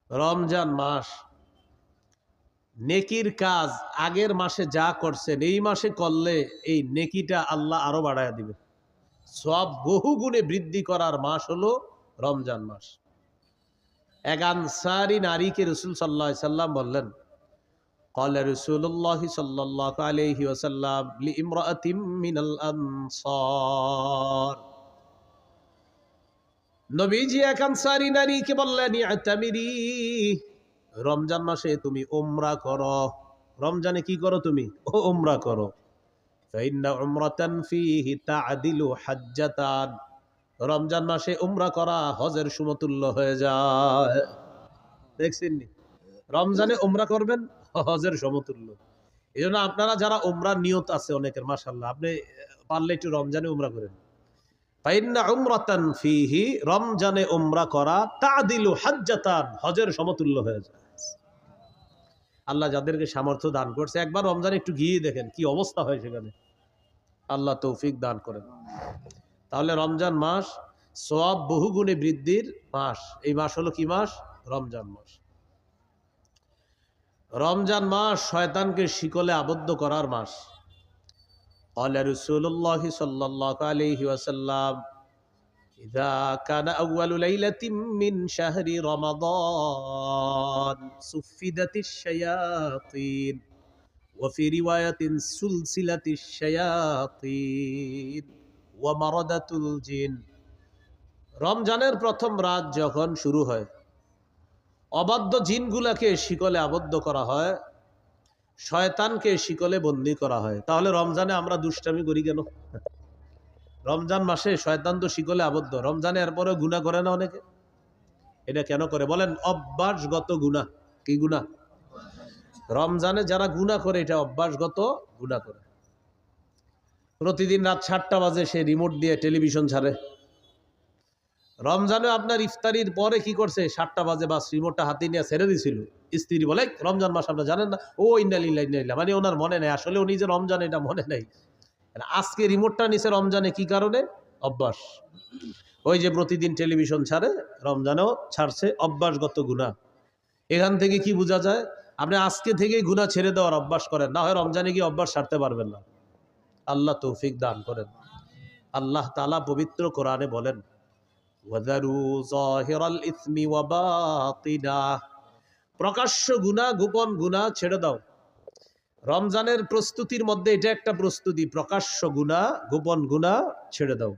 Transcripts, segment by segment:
রমজান মাস নেকির কাজ আগের মাসে যা করছেন এই মাসে করলে এই নেকিটা আল্লাহ আরো বাড়ায় দিবে। সব বহু গুণে বৃদ্ধি করার মাস হলো রমজান মাস। এক আনসারী নারীকে রাসূল সাল্লাল্লাহু আলাইহি সাল্লাম বললেন, ক্বালা রাসূলুল্লাহ সাল্লাল্লাহু আলাইহি ওয়াসাল্লাম লিইমরাআতিন মিনাল আনসার। নবীজি এক আনসারী নারীকে বললেন, ইআতামিরি, রমজান মাসে তুমি উমরা করো। রমজানে কি করো তুমি? উমরা করো। ফাইন্না উমরাতান ফীহি তা'দিলু হাজ্জাতান, রমজান মাসে উমরা করা হজের সমতুল্য হয়ে যায়। দেখছেন নি? রমজানে উমরা করবেন, হজের সমতুল্য। এজন্য আপনারা যারা উমরার নিয়ত আছে অনেকের, মাশাআল্লাহ, আপনি পারলে একটু রমজানে উমরা করেন। ফাইন্না উমরাতান ফীহি, রমজানে উমরা করা তা'দিলু হাজ্জাতান, হজের সমতুল্য হয়ে যায়। আল্লাহ যাদেরকে সামর্থ্য দান করছে একবার রমজানে একটু গিয়ে দেখেন কি অবস্থা হয় সেখানে। আল্লাহ তৌফিক দান করেন। তাহলে রমজান মাস সওয়াব বহুগুণে বৃদ্ধির মাস। এই মাস হলো কি মাস? রমজান মাস। রমজান মাস শয়তানকে শিকলে আবদ্ধ করার মাস। ক্বালা রাসূলুল্লাহ সাল্লাল্লাহু আলাইহি ওয়াসাল্লাম, ইযা কানা আউয়ালু লাইলাতিন মিন শাহরি রমাদান সুফিদাতিশ শায়াতিন ওয়া ফি রিওয়ায়াতিন সুলসিলাতিশ শায়াতিন ওয়া মারাদাতুল জিন। রমজানের প্রথম রাত যখন শুরু হয়, অবাধ্য জিনগুলাকে শিকলে আবদ্ধ করা হয়, শয়তানকে শিকলে বন্দী করা হয়। তাহলে রমজানে আমরা দুষ্টামি করি কেন? রমজান মাসে শয়তান তো শিকলে আবদ্ধ, রমজানে এরপরেও গুনাহ করে না অনেকে? এটা কেন করে বলেন? অভ্যাসগত গুনাহ। কি গুনাহ? রমজানে যারা গুনাহ করে এটা অভ্যাসগত গুনাহ করে। প্রতিদিন রাত 7টা বাজে সে রিমোট দিয়ে টেলিভিশন ছাড়ে। রমজানে আপনার ইফতারির পরে কি করছে? 7টা বাজে বাস রিমোটটা হাতে নিয়ে ছেড়ে দিছিল। স্ত্রী বলে, রমজান মাস আপনারা জানেন না? ও ইন্নালিল্লাহি ওয়া ইন্না ইলাইহি, মানে ওনার মনে নেই, আসলে উনি যে রমজান এটা মনে নেই। আজকে রিমোটটা নিছে রমজানে, কি কারণে? অভ্যাস। ওই যে প্রতিদিন টেলিভিশন ছাড়ে, রমজানেও ছাড়ছে, অভ্যাসগত গুনাহ। এখান থেকে কি বোঝা যায়? আপনি আজকে থেকেই গুনাহ ছেড়ে দেওয়ার অভ্যাস করেন, না হয় রমজানে গিয়ে অভ্যাস ছাড়তে পারবেন না। আল্লাহ তৌফিক দান করেন। আল্লাহ তাআলা পবিত্র কোরআনে বলেন, ওয়াযারু যাহিরাল ইসমি ওয়া বাতিনাহ, প্রকাশ্য গুনাহ গোপন গুনাহ ছেড়ে দাও। রমজানের প্রস্তুতির মধ্যে এটা একটা প্রস্তুতি, প্রকাশ্য গুনাহ গোপন গুনাহ ছেড়ে দাও।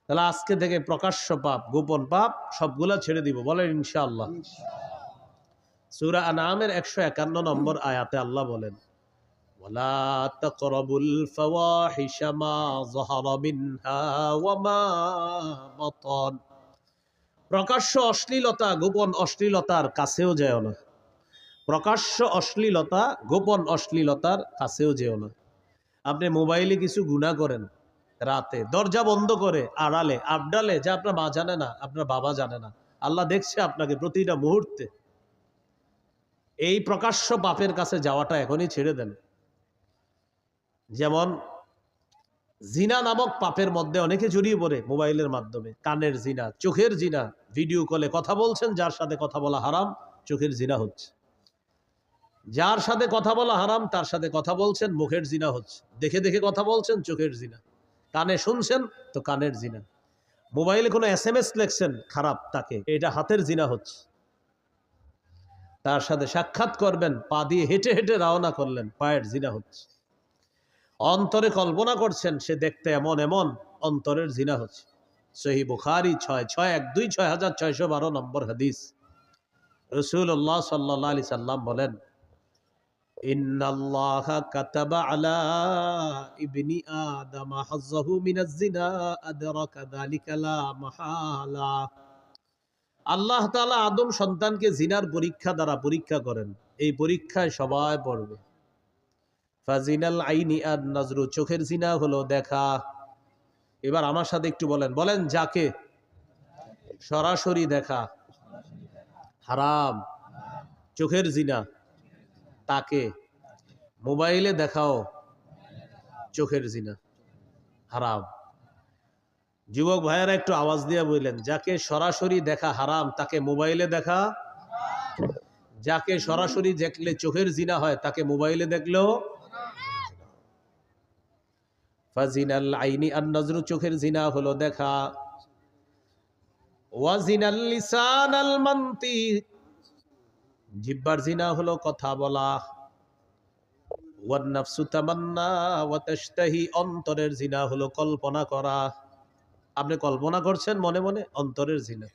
তাহলে আজকে থেকে প্রকাশ্য পাপ গোপন পাপ সবগুলা ছেড়ে দিব, বলেন ইনশাআল্লাহ। সূরা আনআমের 151 নম্বর আয়াতে আল্লাহ বলেন, ওয়ালা তাকরাবুল ফাওয়াহিশা মা যাহারা মিনহা ওয়া মা বাতান, প্রকাশ্য অশ্লীলতা গোপন অশ্লীলতার কাছেও যেও না। প্রকাশ্য অশ্লীলতা গোপন অশ্লীলতার কাছেও যেও না। আপনি মোবাইলে কিছু গুনাহ করেন, রাতে দরজা বন্ধ করে আড়ালে আবডালে, যা আপনার মা জানে না, আপনার বাবা জানে না, আল্লাহ দেখছে আপনাকে প্রতিটা মুহূর্তে। এই প্রকাশ্য পাপের কাছে যাওয়াটা এখনই ছেড়ে দেন। যেমন জিনা নামক পাপের মধ্যে অনেকে জড়িয়ে পড়ে মোবাইলের মাধ্যমে। কানের জিনা, চোখের জিনা, ভিডিও কলে কথা বলছেন, যার সাথে কথা বলা হারাম, চোখের জিনা হচ্ছে। যার সাথে কথা বলা হারাম তার সাথে কথা বলছেন, মুখের জিনা হচ্ছে। দেখে দেখে কথা বলছেন, চোখের জিনা। কানে শুনছেন তো কানের জিনা। মোবাইলে কোনো SMS লেখছেন খারাপ তাকে, এটা হাতের জিনা হচ্ছে। তার সাথে সাক্ষাৎ করবেন, পা দিয়ে হেঁটে হেঁটে রওনা করলেন, পায়ের জিনা হচ্ছে। অন্তরে কল্পনা করছেন সে দেখতে এমন এমন, অন্তরের জিনা হচ্ছে। সহিহ বুখারী 6612 নম্বর হাদিস। রাসূলুল্লাহ সাল্লাল্লাহু আলাইহি সাল্লাম বলেন, ইন্নাল্লাহা কাতাবা আলা ইবনি আদম হাজ্জাহু মিনাজ জিনা আদরাকা যালিকা লা মাহালা। আল্লাহ তাআলা আদম সন্তানকে জিনার পরীক্ষা দ্বারা পরীক্ষা করেন। এই পরীক্ষায় সবাই পড়বে। ফাজিনাল আইনি আন নাজরু, চোখের জিনা হলো দেখা। এবার আমার সাথে একটু বলেন, বলেন যাকে সরাসরি দেখা হারাম, চোখের জিনা, তাকে মোবাইলে দেখাও চোখের জিনা হারাম। যুবক ভাইয়েরা একটু আওয়াজ দিয়ে বললেন, যাকে সরাসরি দেখা হারাম তাকে মোবাইলে দেখা যাকে সরাসরি দেখলে চোখের জিনা হয় তাকে মোবাইলে দেখলেও ফাজিনাল আইনি আন নজরু, চোখের জিনা হলো দেখা। ওয়াজিনাল লিসানাল মানতিক, জিহ্বার জিনা হলো কথা বলা। ওয়ান নাফসু তামান্না ওয়া তাশতাহি, অন্তরের জিনা হলো কল্পনা করা। আপনি কল্পনা করছেন মনে মনে, অন্তরের জিনা।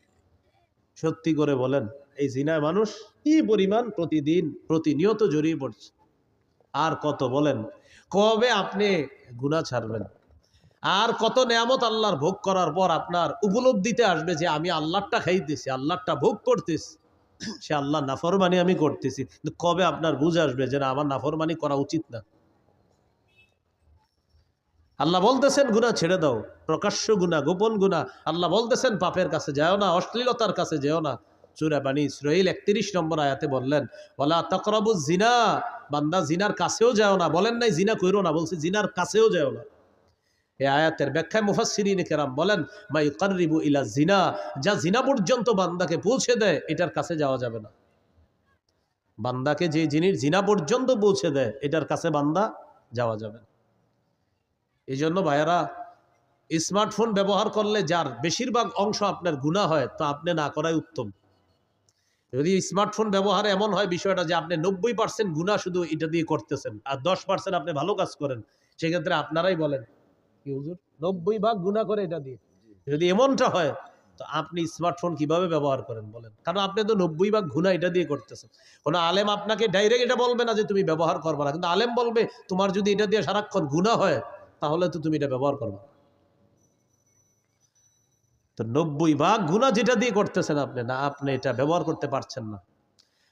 সত্যি করে বলেন, এই জিনায় মানুষ কি পরিমাণ প্রতিদিন প্রতিনিয়ত জড়িয়ে পড়ছে। আর কত বলেন, কবে আপনি গুনাহ ছাড়বেন? আর কত নেয়ামত আল্লাহর ভোগ করার পর আপনার উপলব্ধিতে আসবে যে আমি আল্লাহরটা খাইতেছি, আল্লাহরটা ভোগ করতেছি, সে আল্লাহ নাফরমানি আমি করতেছি। কিন্তু কবে আপনার বুঝ আসবে যে না, আমার নাফরমানি করা উচিত না? আল্লাহ বলতেছেন গুনাহ ছেড়ে দাও, প্রকাশ্য গুনাহ, গোপন গুনাহ। আল্লাহ বলতেছেন পাপের কাছে যাও না, অশ্লীলতার কাছে যেও না। সূরা বানী ইসরাঈল 31 নম্বর আয়াতে বললেন ওয়ালা তাকরাবুজ জিনা, বান্দা জিনার কাছেও যাও না। বলেন নাই জিনা কইরো না, বলছি জিনার কাছেও যাও না। এই আয়াতের ব্যাখ্যায় মুফাসসিরিন কেরাম বলেন মা ইউকাররিবু ইলা জিনা, যা জিনা পর্যন্ত বান্দাকে পৌঁছে দেয় এটার কাছে যাওয়া যাবে না। বান্দাকে যে জিনিস জিনা পর্যন্ত পৌঁছে দেয় এটার কাছে বান্দা যাওয়া যাবে না। এই জন্য ভাইয়ারা, স্মার্টফোন ব্যবহার করলে যার বেশিরভাগ অংশ আপনার গুনাহ হয়, তো আপনি না করাই উত্তম। যদি স্মার্টফোন ব্যবহার এমন হয় বিষয়টা যে আপনি 90% গুনাহ শুধু এটা দিয়ে করতেছেন আর 10% আপনি ভালো কাজ করেন, সেক্ষেত্রে আপনারাই বলেন কি হুজুর 90 ভাগ গুনাহ করে এটা দিয়ে। যদি এমনটা হয় তো আপনি স্মার্টফোন কিভাবে ব্যবহার করেন বলেন? কারণ আপনি তো 90 ভাগ গুনাহ এটা দিয়ে করতেছেন। কোনো আলেম আপনাকে ডাইরেক্ট এটা বলবে না যে তুমি ব্যবহার করবে না, কিন্তু আলেম বলবে তোমার যদি এটা দিয়ে সারাক্ষণ গুনাহ হয় তাহলে তো তুমি এটা ব্যবহার করবে। তো 90 ভাগ গুনাহ যেটা দিয়ে করতেছেন আপনি, না আপনি এটা ব্যবহার করতে পারছেন না।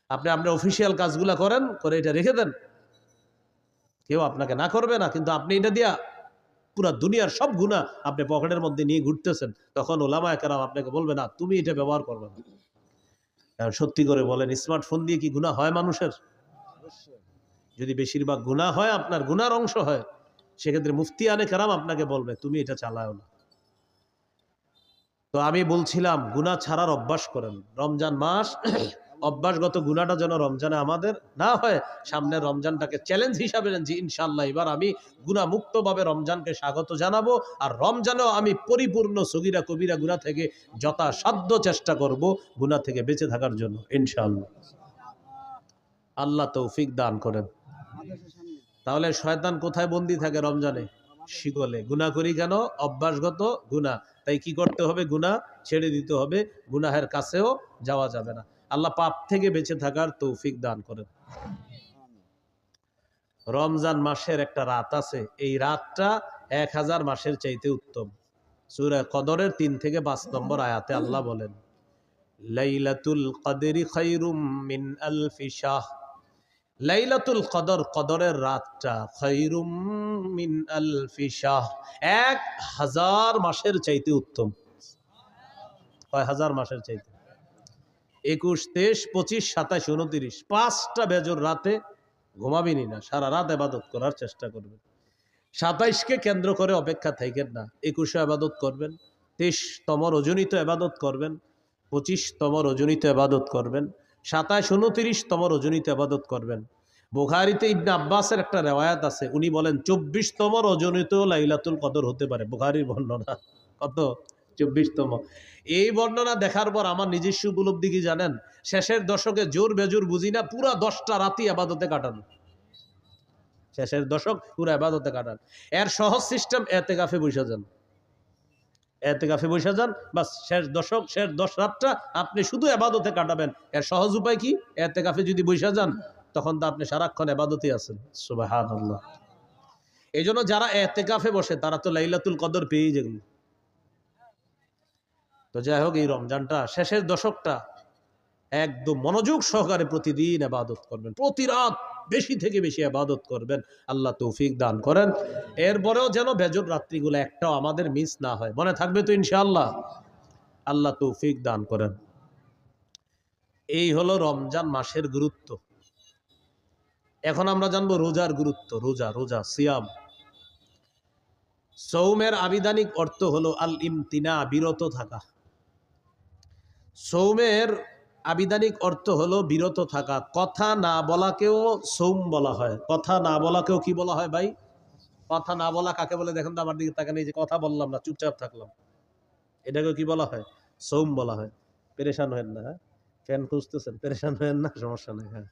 আপনি আপনার অফিসিয়াল কাজগুলা করেন, করে এটা রেখে দেন, কেউ আপনাকে না করবে না। কিন্তু আপনি এটা দিয়া পুরা দুনিয়ার সব গুনাহ আপনি পকেটের মধ্যে নিয়ে ঘুরতেছেন, তখন ওলামায়ে কেরাম আপনাকে বলবে না তুমি এটা ব্যবহার করবে না। কারণ সত্যি করে বলেন, স্মার্টফোন দিয়ে কি গুনাহ হয় মানুষের? যদি বেশিরভাগ গুনাহ হয়, আপনার গুনার অংশ হয়, সেক্ষেত্রে মুফতিয়ানে কেরাম আপনাকে বলবে তুমি এটা চালাও না। তো আমি বলছিলাম গুনাহ ছাড়ার অভ্যাস করেন। রমজান মাস অভ্যাসগত গুনাহটা যেন রমজানে আমাদের না হয়। সামনে রমজানটাকে চ্যালেঞ্জ হিসাবে নেন যে ইনশাআল্লাহ এবার আমি গুনাহ মুক্তভাবে রমজানকে স্বাগত জানাবো, আর রমজানেও আমি পরিপূর্ণ সগীরা কবিরা গুনাহ থেকে যথাসাধ্য চেষ্টা করব গুনাহ থেকে বেঁচে থাকার জন্য ইনশাআল্লাহ। আল্লাহ তৌফিক দান করেন। তাহলে শয়তান কোথায় বন্দী থাকে রমজানে? শিকলে। গুনাহ করি কেন? অভ্যাসগত গুনাহ। তাই কি করতে হবে? গুনাহ ছেড়ে দিতে হবে, গুনাহের কাছেও যাওয়া যাবে না। আল্লাহ পাপ থেকে বেঁচে থাকার তৌফিক দান করেন। রমজান মাসের একটা রাত আছে, এই রাতটা 1000 মাসের চাইতে উত্তম। সূরা কদরের 3 থেকে 5 নম্বর আয়াতে আল্লাহ বলেন লাইলাতুল কদরি খায়রুম মিন আলফি শাহ। লাইলাতুল কদর, কদরের রাতটা, খায়রুম মিন আলফি শাহ, 1000 মাসের চাইতে উত্তম। কয় হাজার মাসের চাইতে? 21, 23, 25, 27, 29, 5টা বেজর রাতে ঘুমাবিনি না, সারা রাত ইবাদত করার চেষ্টা করবেন। 27কে কেন্দ্র করে অপেক্ষা থাকেন না, 21 ইবাদত করবেন, 23তম রজনীত ইবাদত করবেন, 25তম রজনীত ইবাদত করবেন, 27, 29তম রজনীতে ইবাদত করবেন। বুখারীতে ইবনে আব্বাসের একটা রিওয়ায়াত আছে, উনি বলেন 24তম রজনীতেও লাইলাতুল কদর হতে পারে। বুখারীর বর্ণনা। কত? 24তম। এই বর্ণনা দেখার পর আমার নিজস্ব উপলব্ধি কি জানেন? শেষের দশকে জোর বেজোর বুঝি না, পুরা 10টা রাতই ইবাদতে কাটানো। শেষের দশক পুরা ইবাদতে কাটান। এর সহজ সিস্টেম, এতেকাফে বসে যান। এতেকাফে বসে যান, বাস শেষ দশক, শেষ 10 রাতটা আপনি শুধু ইবাদতে কাটাবেন। এর সহজ উপায় কি? এতেকাফে যদি বসে যান তখন তো আপনি সারাক্ষণ ইবাদতেই আছেন। সুবহানাল্লাহ। এই জন্য যারা এতেকাফে বসে তারা তো লাইলাতুল কদর পেয়েই যেগুলো। তো যাই হোক, এই রমজানটা শেষের দশকটা একদম মনোযোগ সহকারে প্রতিদিন ইবাদত করবেন, প্রতি রাত বেশি থেকে বেশি ইবাদত করবেন। আল্লাহ তৌফিক দান করেন। এরপরেও যেন বেজর রাত্রিগুলো একটাও আমাদের মিস না হয়। মনে থাকবে তো ইনশাআল্লাহ? আল্লাহ তৌফিক দান করেন। এই হলো রমজান মাসের গুরুত্ব। এখন আমরা জানবো রোজার গুরুত্ব। রোজা, রোজা, সিয়াম। সৌমের আবিধানিক অর্থ হলো আল ইমতিনা, বিরত থাকা। সৌমের আবিধানিক অর্থ হলো বিরত থাকা। কথা না বলাকেও সৌম বলা হয়। কথা না বলাকেও কি বলা হয় ভাই? কথা না বলা কাকে বলে দেখেন তো, আমার দিকে তাকান, এই যে কথা বললাম না, চুপচাপ থাকলাম, এটাকে কি বলা হয়? সৌম বলা হয়। পেরেশান হেন না, হ্যাঁ? ফ্যান খুঁজতেছেন, পেরেশান হেন না, সমস্যা নেই। হ্যাঁ,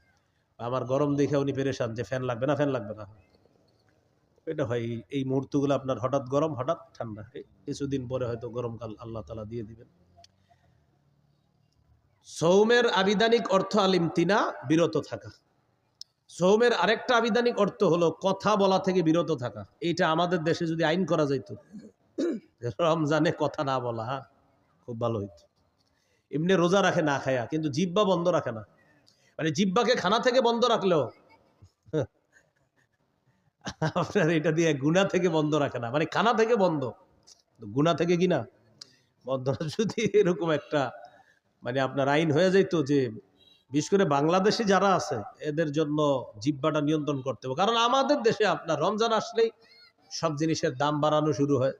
আমার গরম দেখে উনি পেরেশান যে ফ্যান লাগবে না, ফ্যান লাগবে না। এটা হয়, এই মুহূর্তগুলো আপনার হঠাৎ গরম হঠাৎ ঠান্ডা, কিছুদিন পরে হয়তো গরমকাল আল্লাহ তাআলা দিয়ে দিবেন। সৌমের আবিধানিক অর্থ আলিমতিনা, বিরত থাকা। সৌমের আরেকটা আবিধানিক অর্থ হলো কথা বলা থেকে বিরত থাকা। এইটা আমাদের দেশে যদি আইন করা যাইত, রমজানে কথা না বলা, হ্যাঁ, খুব ভালো হইতো। এমনি রোজা রাখে না খায়া, কিন্তু জিহ্বা বন্ধ রাখে না। মানে জিহ্বাকে খানা থেকে বন্ধ রাখলেও আপনার এটা দিয়ে গুনাহ থেকে বন্ধ রাখে না, মানে খানা থেকে বন্ধ, গুনাহ থেকে কি না বন্ধ না। যদি এরকম একটা মানে আপনার আইন হয়ে যাইতো যে বিশেষ করে বাংলাদেশে যারা আছে এদের জন্য জিহ্বাটা নিয়ন্ত্রণ করতে হবে। কারণ আমাদের দেশে আপনার রমজান আসলেই সব জিনিসের দাম বাড়ানো শুরু হয়,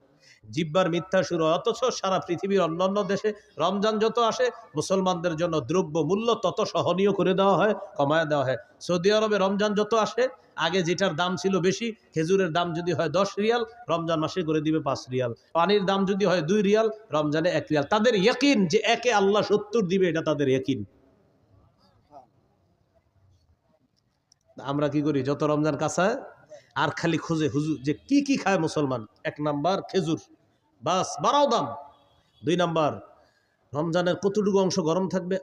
জিহ্বার মিথ্যা শুরু হয়। অথচ সারা পৃথিবীর অন্যান্য দেশে রমজান যত আসে মুসলমানদের জন্য দ্রব্য মূল্য তত সহনীয় করে দেওয়া হয়, কমায় দেওয়া হয়। সৌদি আরবে রমজান যত আসে, আগে যেটার দাম ছিল বেশি, খেজুরের দাম যদি হয় 10 রিয়াল, রমজান মাসে করে দিবে 5 রিয়াল। পানির দাম যদি হয় 2 রিয়াল, রমজানে 1 রিয়াল। তাদের ইয়াকিন যে একে আল্লাহ 70 দিবে, এটা তাদের ইয়াকিন। আমরা কি করি, যত রমজান কাছায় আর খালি খুঁজে হুজুর যে কি কি খায় মুসলমান। 1 নাম্বার খেজুর, বাস বাড়াও দাম। 2 নাম্বার, রমজানের কতটুকু অংশ গরম থাকবে?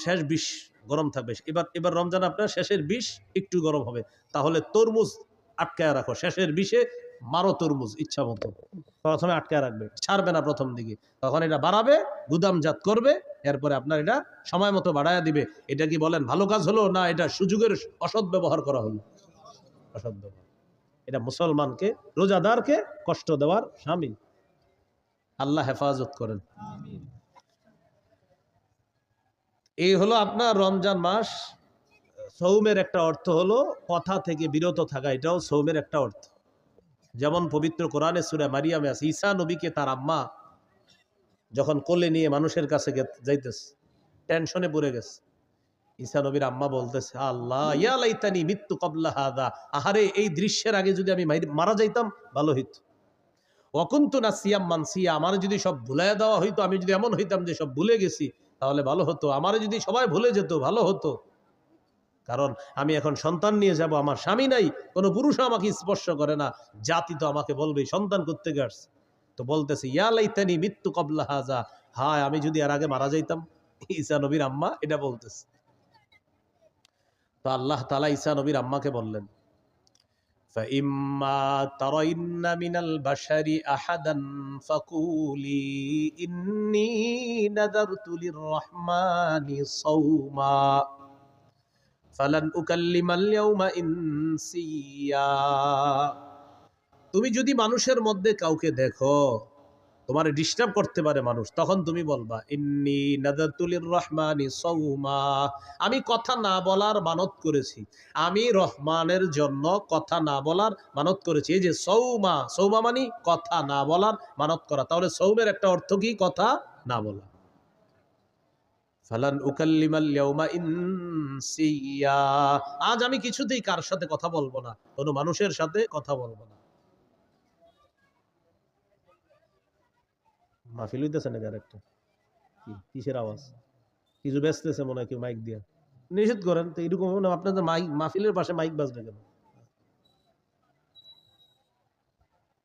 শেষ 20 গরম থাকবে। এবার রমজান আপনার শেষের 20 একটু গরম হবে, তাহলে তরমুজ আটকায় রাখো, শেষের 20-এ মারো তরমুজ ইচ্ছা মতো। প্রথমে আটকায় রাখবে, ছাড়বে না প্রথম দিকে, তখন এটা বাড়াবে, গুদামজাত করবে, এরপরে আপনার এটা সময় মতো বাড়ায়া দিবে। এটা কি বলেন ভালো কাজ হলো, না এটা সুযোগের অসৎ ব্যবহার করা হলো? অসৎ ব্যবহার। এটা মুসলমানকে, রোজাদারকে কষ্ট দেওয়ার শামিল। আল্লাহ হেফাজত করেন। এই হলো আপনার রমজান মাস। সৌমের একটা অর্থ হলো কথা থেকে বিরত থাকা, এটাও সৌমের একটা অর্থ। যেমন পবিত্র কোরআনে সূরা মারিয়ামে আছে, ঈসা নবীকে তার আম্মা যখন কোলে নিয়ে মানুষের কাছে যাইতেছে, টেনশনে পড়ে গেছে। ঈসা নবীর আম্মা বলতেছে, আল্লাহ ইয়া লাইতানি মিত্তু ক্বাবলা হাযা, আহারে এই দৃশ্যের আগে যদি আমি মারা যাইতাম ভালো হইতো। ওয়া কুনতু নাসিয়াম মানসিয়া, আমার যদি সব ভুলাইয়া দেওয়া হইতো, আমি যদি এমন হইতাম যে সব ভুলে গেছি, তাহলে ভালো হতো। আমার যদি সবাই ভুলে যেত ভালো হতো, কারণ আমি এখন সন্তান নিয়ে যাব, আমার স্বামী নাই, কোনো পুরুষ আমাকে স্পর্শ করে না, জাতি তো আমাকে বলবে সন্তান করতে গেছে। তো বলতেছে ইয়া লাইতানি মিত্তু ক্বাবলা হাযা, হায় আমি যদি এর আগে মারা যাইতাম। ঈসা নবীর আম্মা এটা বলতেছে। তো আল্লাহ তাআলা ঈসা নবীর আম্মাকে বললেন, فَإِمَّا تَرَيِنَّ مِنَ الْبَشَرِ أَحَدًا فَقُولِي إِنِّي نَذَرْتُ لِلرَّحْمَنِ صَوْمًا فَلَنْ أُكَلِّمَ الْيَوْمَ إِنسِيًّا। তুমি যদি মানুষের মধ্যে কাউকে দেখো, তোমার ডিস্টার্ব করতে পারে মানুষ, তখন তুমি বলবা ইন্নী নাযারতু লিররহমানি সাওমা, আমি কথা না বলার মানত করেছি, আমি রহমানের জন্য কথা না বলার মানত করেছি। এই যে সৌমা, সৌমা মানে কথা না বলার মানত করা। তাহলে সৌমের একটা অর্থ কি? কথা না বলা। ফালান উকাল্লিমাল ইয়াউমা ইনসিয়া, আজ আমি কিছুতেই কার সাথে কথা বলবো না, কোনো মানুষের সাথে কথা বলবো না। মাহফিল হইতেছে নাকি আরেকটা? কিসের আওয়াজ? কিছু বেচতেছে মনে হয় কেউ মাইক দিয়ে। নিষেধ করেন তো, এরকম না আপনাদের মাহফিলের পাশে মাইক বাজবে কেন?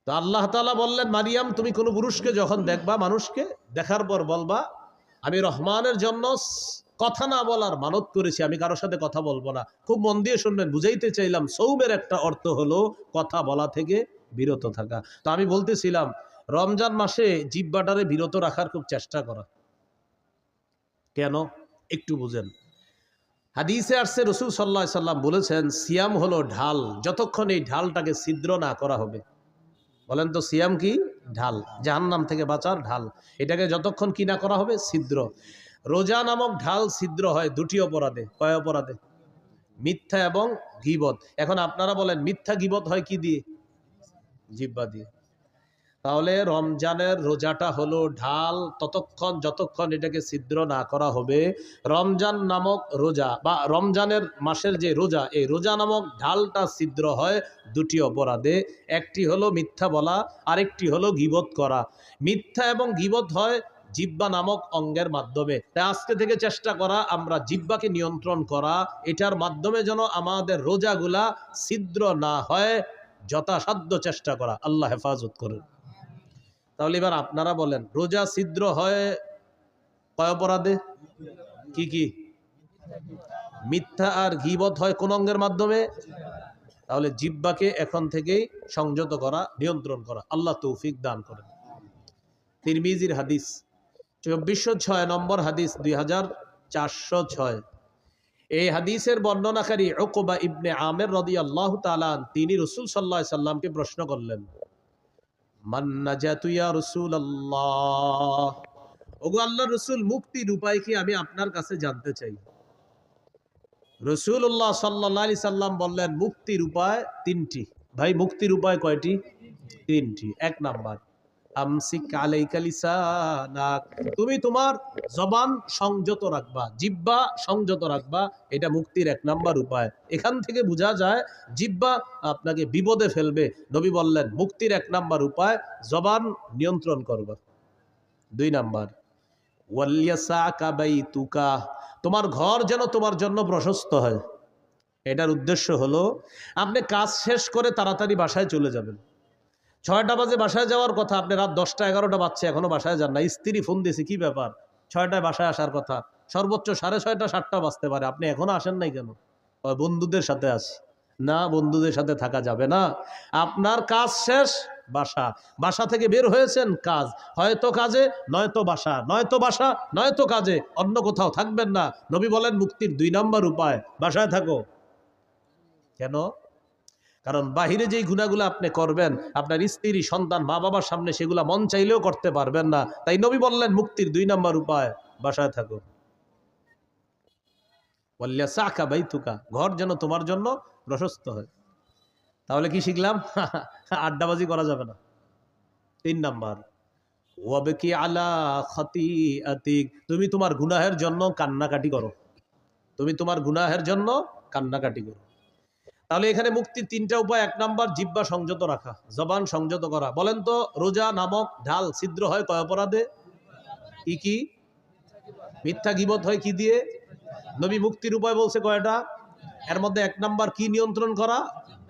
তো আল্লাহ তাআলা বললেন, মারিয়াম তুমি কোনো পুরুষকে যখন দেখবা, মানুষকে দেখার পর বলবা আমি রহমানের জন্য কথা না বলার মানত করেছি, আমি কারোর সাথে কথা বলবো না। খুব মন দিয়ে শুনবেন, বুঝাইতে চাইলাম সৌমের একটা অর্থ হলো কথা বলা থেকে বিরত থাকা। তো আমি বলতেছিলাম রমজান মাসে জিহ্বাটারে বিরত রাখার খুব চেষ্টা করা। কেন? একটু বুঝেন। হাদিসে আসছে রাসূল সাল্লাল্লাহু আলাইহি সাল্লাম বলেছেন, সিয়াম হলো ঢাল, যতক্ষণ এই ঢালটাকে ছিদ্র না করা হবে। বলেন তো সিয়াম কি? ঢাল, জাহান্নাম থেকে বাঁচার ঢাল। এটাকে যতক্ষণ কি না করা হবে, ছিদ্র। রোজা নামক ঢাল ছিদ্র হয় দুটি অপরাধে। কয় অপরাধে? মিথ্যা এবং গীবত। এখন আপনারা বলেন মিথ্যা গীবত হয় কি দিয়ে? জিহ্বা দিয়ে। তাহলে রমজানের রোজাটা হলো ঢাল, ততক্ষণ যতক্ষণ এটাকে ছিদ্র না করা হবে। রমজান নামক রোজা বা রমজানের মাসের যে রোজা, এই রোজা নামক ঢালটা ছিদ্র হয় দুটি অপরাধে। একটি হলো মিথ্যা বলা, আরেকটি হলো গীবত করা। মিথ্যা এবং গীবত হয় জিহ্বা নামক অঙ্গের মাধ্যমে। তাই আজকে থেকে চেষ্টা করা আমরা জিহ্বাকে নিয়ন্ত্রণ করা, এটার মাধ্যমে যেন আমাদের রোজাগুলা ছিদ্র না হয়, যথাসাধ্য চেষ্টা করা। আল্লাহ হেফাজত করুন। তাহলে এবার আপনারা বলেন, রোজা ছিদ্র হয় কয় অপরাধে? কি কি? মিথ্যা আর গীবত হয় কোন অঙ্গের মাধ্যমে? তাহলে জিহ্বাকে এখন থেকেই সংযত করা, নিয়ন্ত্রণ করা। আল্লাহ তৌফিক দান করেন। তিরমিজির হাদিস 2406 নম্বর হাদিস, 2406। এই হাদিসের বর্ণনাকারী উকবা ইবনে আমের রাদিয়াল্লাহু তাআলা তিনি রাসূল সাল্লাল্লাহু আলাইহি সাল্লামকে প্রশ্ন করলেন, মান নাজাতু ইয়া রাসূলুল্লাহ, ওগো আল্লাহর রাসূল, মুক্তির উপায় কি আমি আপনার কাছে জানতে চাই। রাসূলুল্লাহ সাল্লাল্লাহু আলাইহি সাল্লাম বললেন, মুক্তির উপায় তিনটি। ভাই, মুক্তির উপায় কয়টি? তিনটি। এক নাম্বার, আমসিক আলাইকা লিসানাক, তুমি তোমার জবান সংযত রাখবা, জিহ্বা সংযত রাখবা। এটা মুক্তির এক নাম্বার উপায়। এখান থেকে বোঝা যায় জিহ্বা আপনাকে বিপদে ফেলবে। নবী বললেন মুক্তির এক নাম্বার উপায় জবান নিয়ন্ত্রণ করবা। দুই নাম্বার, ওয়ালিয়াসাকা বাইতুকা, তোমার ঘর যেন তোমার জন্য প্রশস্ত হয়। এটার উদ্দেশ্য হলো আপনি কাজ শেষ করে তাড়াতাড়ি বাসায় চলে যাবেন। 6টা বাজে বাসায় যাওয়ার কথা, আপনি রাত 10টা 11টা বাজছে এখনো বাসায় যান না। স্ত্রী ফোন দিয়েছে, কি ব্যাপার, 6টায় বাসায় আসার কথা, সর্বোচ্চ 6:30 7টা বাজতে পারে, আপনি এখনো আসেন নাই কেন? বন্ধুদের সাথে আছি। না, বন্ধুদের সাথে থাকা যাবে না। আপনার কাজ শেষ, বাসা, বাসা থেকে বের হয়েছেন কাজ, হয়তো কাজে নয়তো বাসা, নয়তো বাসা নয়তো কাজে, অন্য কোথাও থাকবেন না। নবী বলেন মুক্তির 2 নাম্বার উপায় বাসায় থাকো। কেন? কারণ বাহিরে যেই গুনাহগুলো আপনি করবেন, আপনার স্ত্রী সন্তান মা বাবার সামনে সেগুলা মন চাইলেও করতে পারবেন না। তাই নবী বললেন মুক্তির 2 নাম্বার উপায় বাসায় থাকো। ওয়ালিয়াসাকা বাইতুকা, ঘর যেন তোমার জন্য প্রশস্ত হয়। তাহলে কি শিখলাম? আড্ডাবাজি করা যাবে না। 3 নাম্বার, ওয়াবকি আলা খাতিআতিক, তুমি তোমার গুনাহের জন্য কান্নাকাটি করো। তুমি তোমার গুনাহের জন্য কান্নাকাটি করো। তাহলে এখানে মুক্তির 3টা উপায়। 1 নাম্বার, জিহ্বা সংযত রাখা, জবান সংযত করা। বলেন তো, রোজা নামক ঢাল ছিদ্র হয় কয় অপরাধে? কি কি? মিথ্যা গীবত হয় কি দিয়ে? নবী মুক্তির উপায় বলছে কয়টা? এর মধ্যে 1 নাম্বার কি নিয়ন্ত্রণ করা?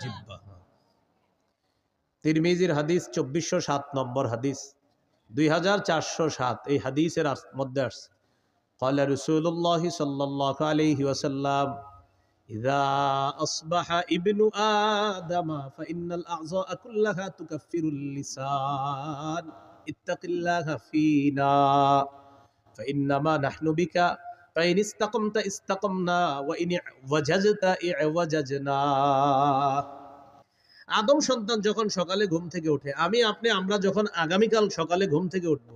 জিহ্বা। তিরমিজির হাদিস 2407 নম্বর হাদিস, 2407। এই হাদিসের মধ্যে আসছে, قال رسول الله صلى الله عليه وسلم إذا أصبح ابن آدم فإن الأعضاء كلها تكفر اللسان اتق الله فينا فإنما نحن بك فإن استقمت استقمنا وإن اعوججت اعوججنا। আদম সন্তান যখন সকালে ঘুম থেকে ওঠে, আমি আপনি আমরা যখন আগামীকাল সকালে ঘুম থেকে উঠব,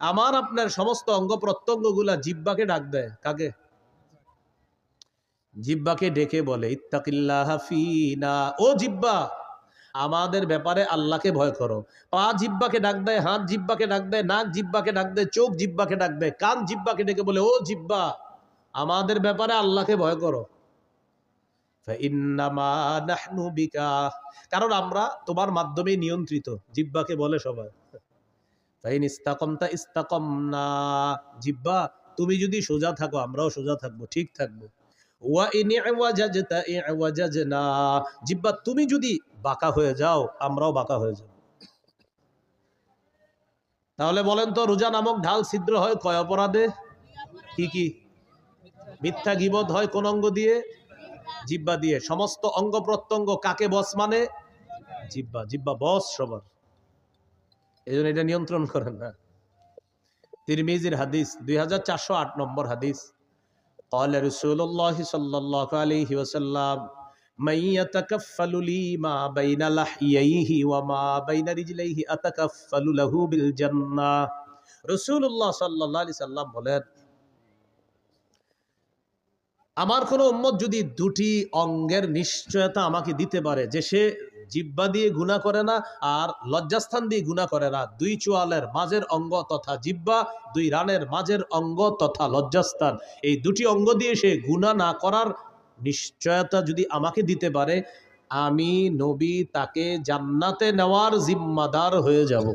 আমার আপনার সমস্ত অঙ্গ প্রত্যঙ্গ গুলা জিহ্বাকে ডাক দেয়। কাকে? জিহ্বাকে ডেকে বলে ইত্তাকিল্লাহ ফিনা, ও জিহ্বা আমাদের ব্যাপারে আল্লাহকে ভয় করো। পা জিহ্বাকে ডাক দেয়, হাত জিহ্বাকে ডাক দেয়, নাক জিহ্বাকে ডাক দেয়, চোখ জিহ্বাকে ডাক দেয়, কান জিহ্বাকে ডেকে বলে ও জিহ্বা আমাদের ব্যাপারে আল্লাহকে ভয় করো। ফাইন্নামা নাহনু বিকা, কারণ আমরা তোমার মাধ্যমে নিয়ন্ত্রিত। জিহ্বাকে বলে সবাই। ফাইন ইস্তাকামতা ইস্তাকামনা, জিহ্বা তুমি যদি সোজা থাকো আমরাও সোজা থাকবো, ঠিক থাকবো। ওয়া ইন ইওয়াজাজতা ইওয়াজাজনা, জিহ্বা তুমি যদি বাঁকা হয়ে যাও আমরাও বাঁকা হয়ে যাব। তাহলে বলেন তো, রোজা নামক ঢাল ছিদ্র হয় কয় অপরাধে? কি কি? মিথ্যা গীবত হয় কোন অঙ্গ দিয়ে? জিহ্বা দিয়ে। সমস্ত অঙ্গ প্রত্যঙ্গ কাকে বস মানে? জিহ্বা। জিহ্বা বস সবার, এই জন্য এটা নিয়ন্ত্রণ করেন না। তিরমিজির হাদিস 2408 নম্বর হাদিস, قال رسول الله صلى الله عليه وسلم من يتكفل لي ما بين لحييه وما بين رجليه أتكفل له بالجنة। রাসূলুল্লাহ সাল্লাল্লাহু আলাইহি সাল্লাম বলেন, আমার কোনো উম্মত যদি দুটি অঙ্গের নিশ্চয়তা আমাকে দিতে পারে যে সে জিহ্বা দিয়ে গুনাহ করে না আর লজ্জাস্থান দিয়ে গুনাহ করে না, দুই চোয়ালের মাঝের অঙ্গ তথা জিহ্বা, দুই রানের মাঝের অঙ্গ তথা লজ্জাস্থান, এই দুটি অঙ্গ দিয়ে সে গুনাহ না করার নিশ্চয়তা যদি আমাকে দিতে পারে, আমি নবী তাকে জান্নাতে নেওয়ার জিম্মাদার হয়ে যাব।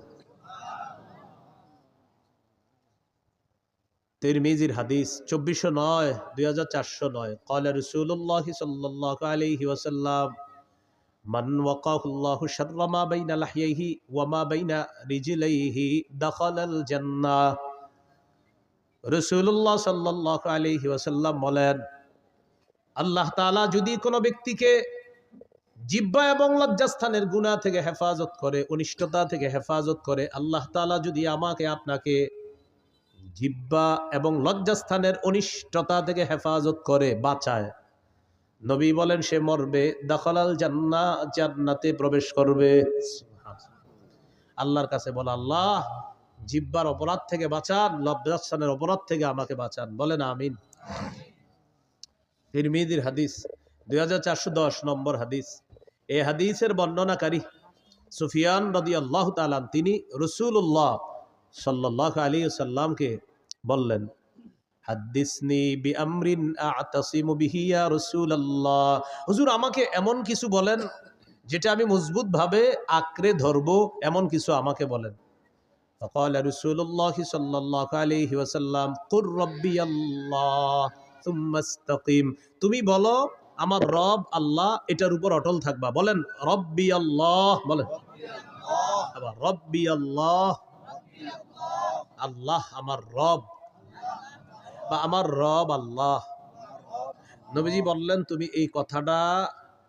তিরমিজির হাদিস 2409 2409 قال رسول الله صلى الله عليه وسلم من وقاه الله شر ما بين لحييه وما بين رجليه دخل الجنة। রাসূলুল্লাহ সাল্লাল্লাহু আলাইহি ওয়াসাল্লাম বলেন, আল্লাহ তাআলা যদি কোনো ব্যক্তিকে জিহ্বা এবং লজ্জাস্থানের গুনাহ থেকে হেফাজত করে, অনিষ্টতা থেকে হেফাজত করে, আল্লাহ তাআলা যদি আমাকে আপনাকে জিহ্বা এবং লজ্জাস্থানের অনিষ্টতা থেকে হেফাজত করে, বাঁচায়, নবী বলেন সে মরবে, দাখালাল জান্নাহ, জান্নাতে প্রবেশ করবে। আল্লাহর কাছে বলে, আল্লাহ জিহ্বার অপরাধ থেকে বাঁচান, লজ্জাস্থানের অপরাধ থেকে আমাকে বাঁচান, বলেন আমিন। তিরমিজির হাদিস 2410 নম্বর হাদিস। এই হাদিসের বর্ণনাকারী সুফিয়ান রাদিয়াল্লাহু তাআলা তিনি রাসূলুল্লাহ সাল্লাল্লাহু আলাইহি ওয়াসাল্লামকে বললেন, হাদ্দিসনি বিআমরিন আ'তাসিমু বিহি ইয়া রাসূলুল্লাহ, হুজুর আমাকে এমন কিছু বলেন যেটা আমি মজবুত ভাবে আঁকড়ে ধরবো, এমন কিছু আমাকে বলেন। ফাকালা রাসূলুল্লাহ সাল্লাল্লাহু আলাইহি ওয়াসাল্লাম, কুর রাব্বিয়াল্লাহ সুম্মা ইসতাকিম, তুমি বলো আমার রব আল্লাহ, এটার উপর অটল থাকবা। বলেন রব্বি আল্লাহ, বলেন আবার রব্বি আল্লাহ, আল্লাহ আমার রব বা আমার রব আল্লাহ। নবীজি বললেন তুমি এই কথাটা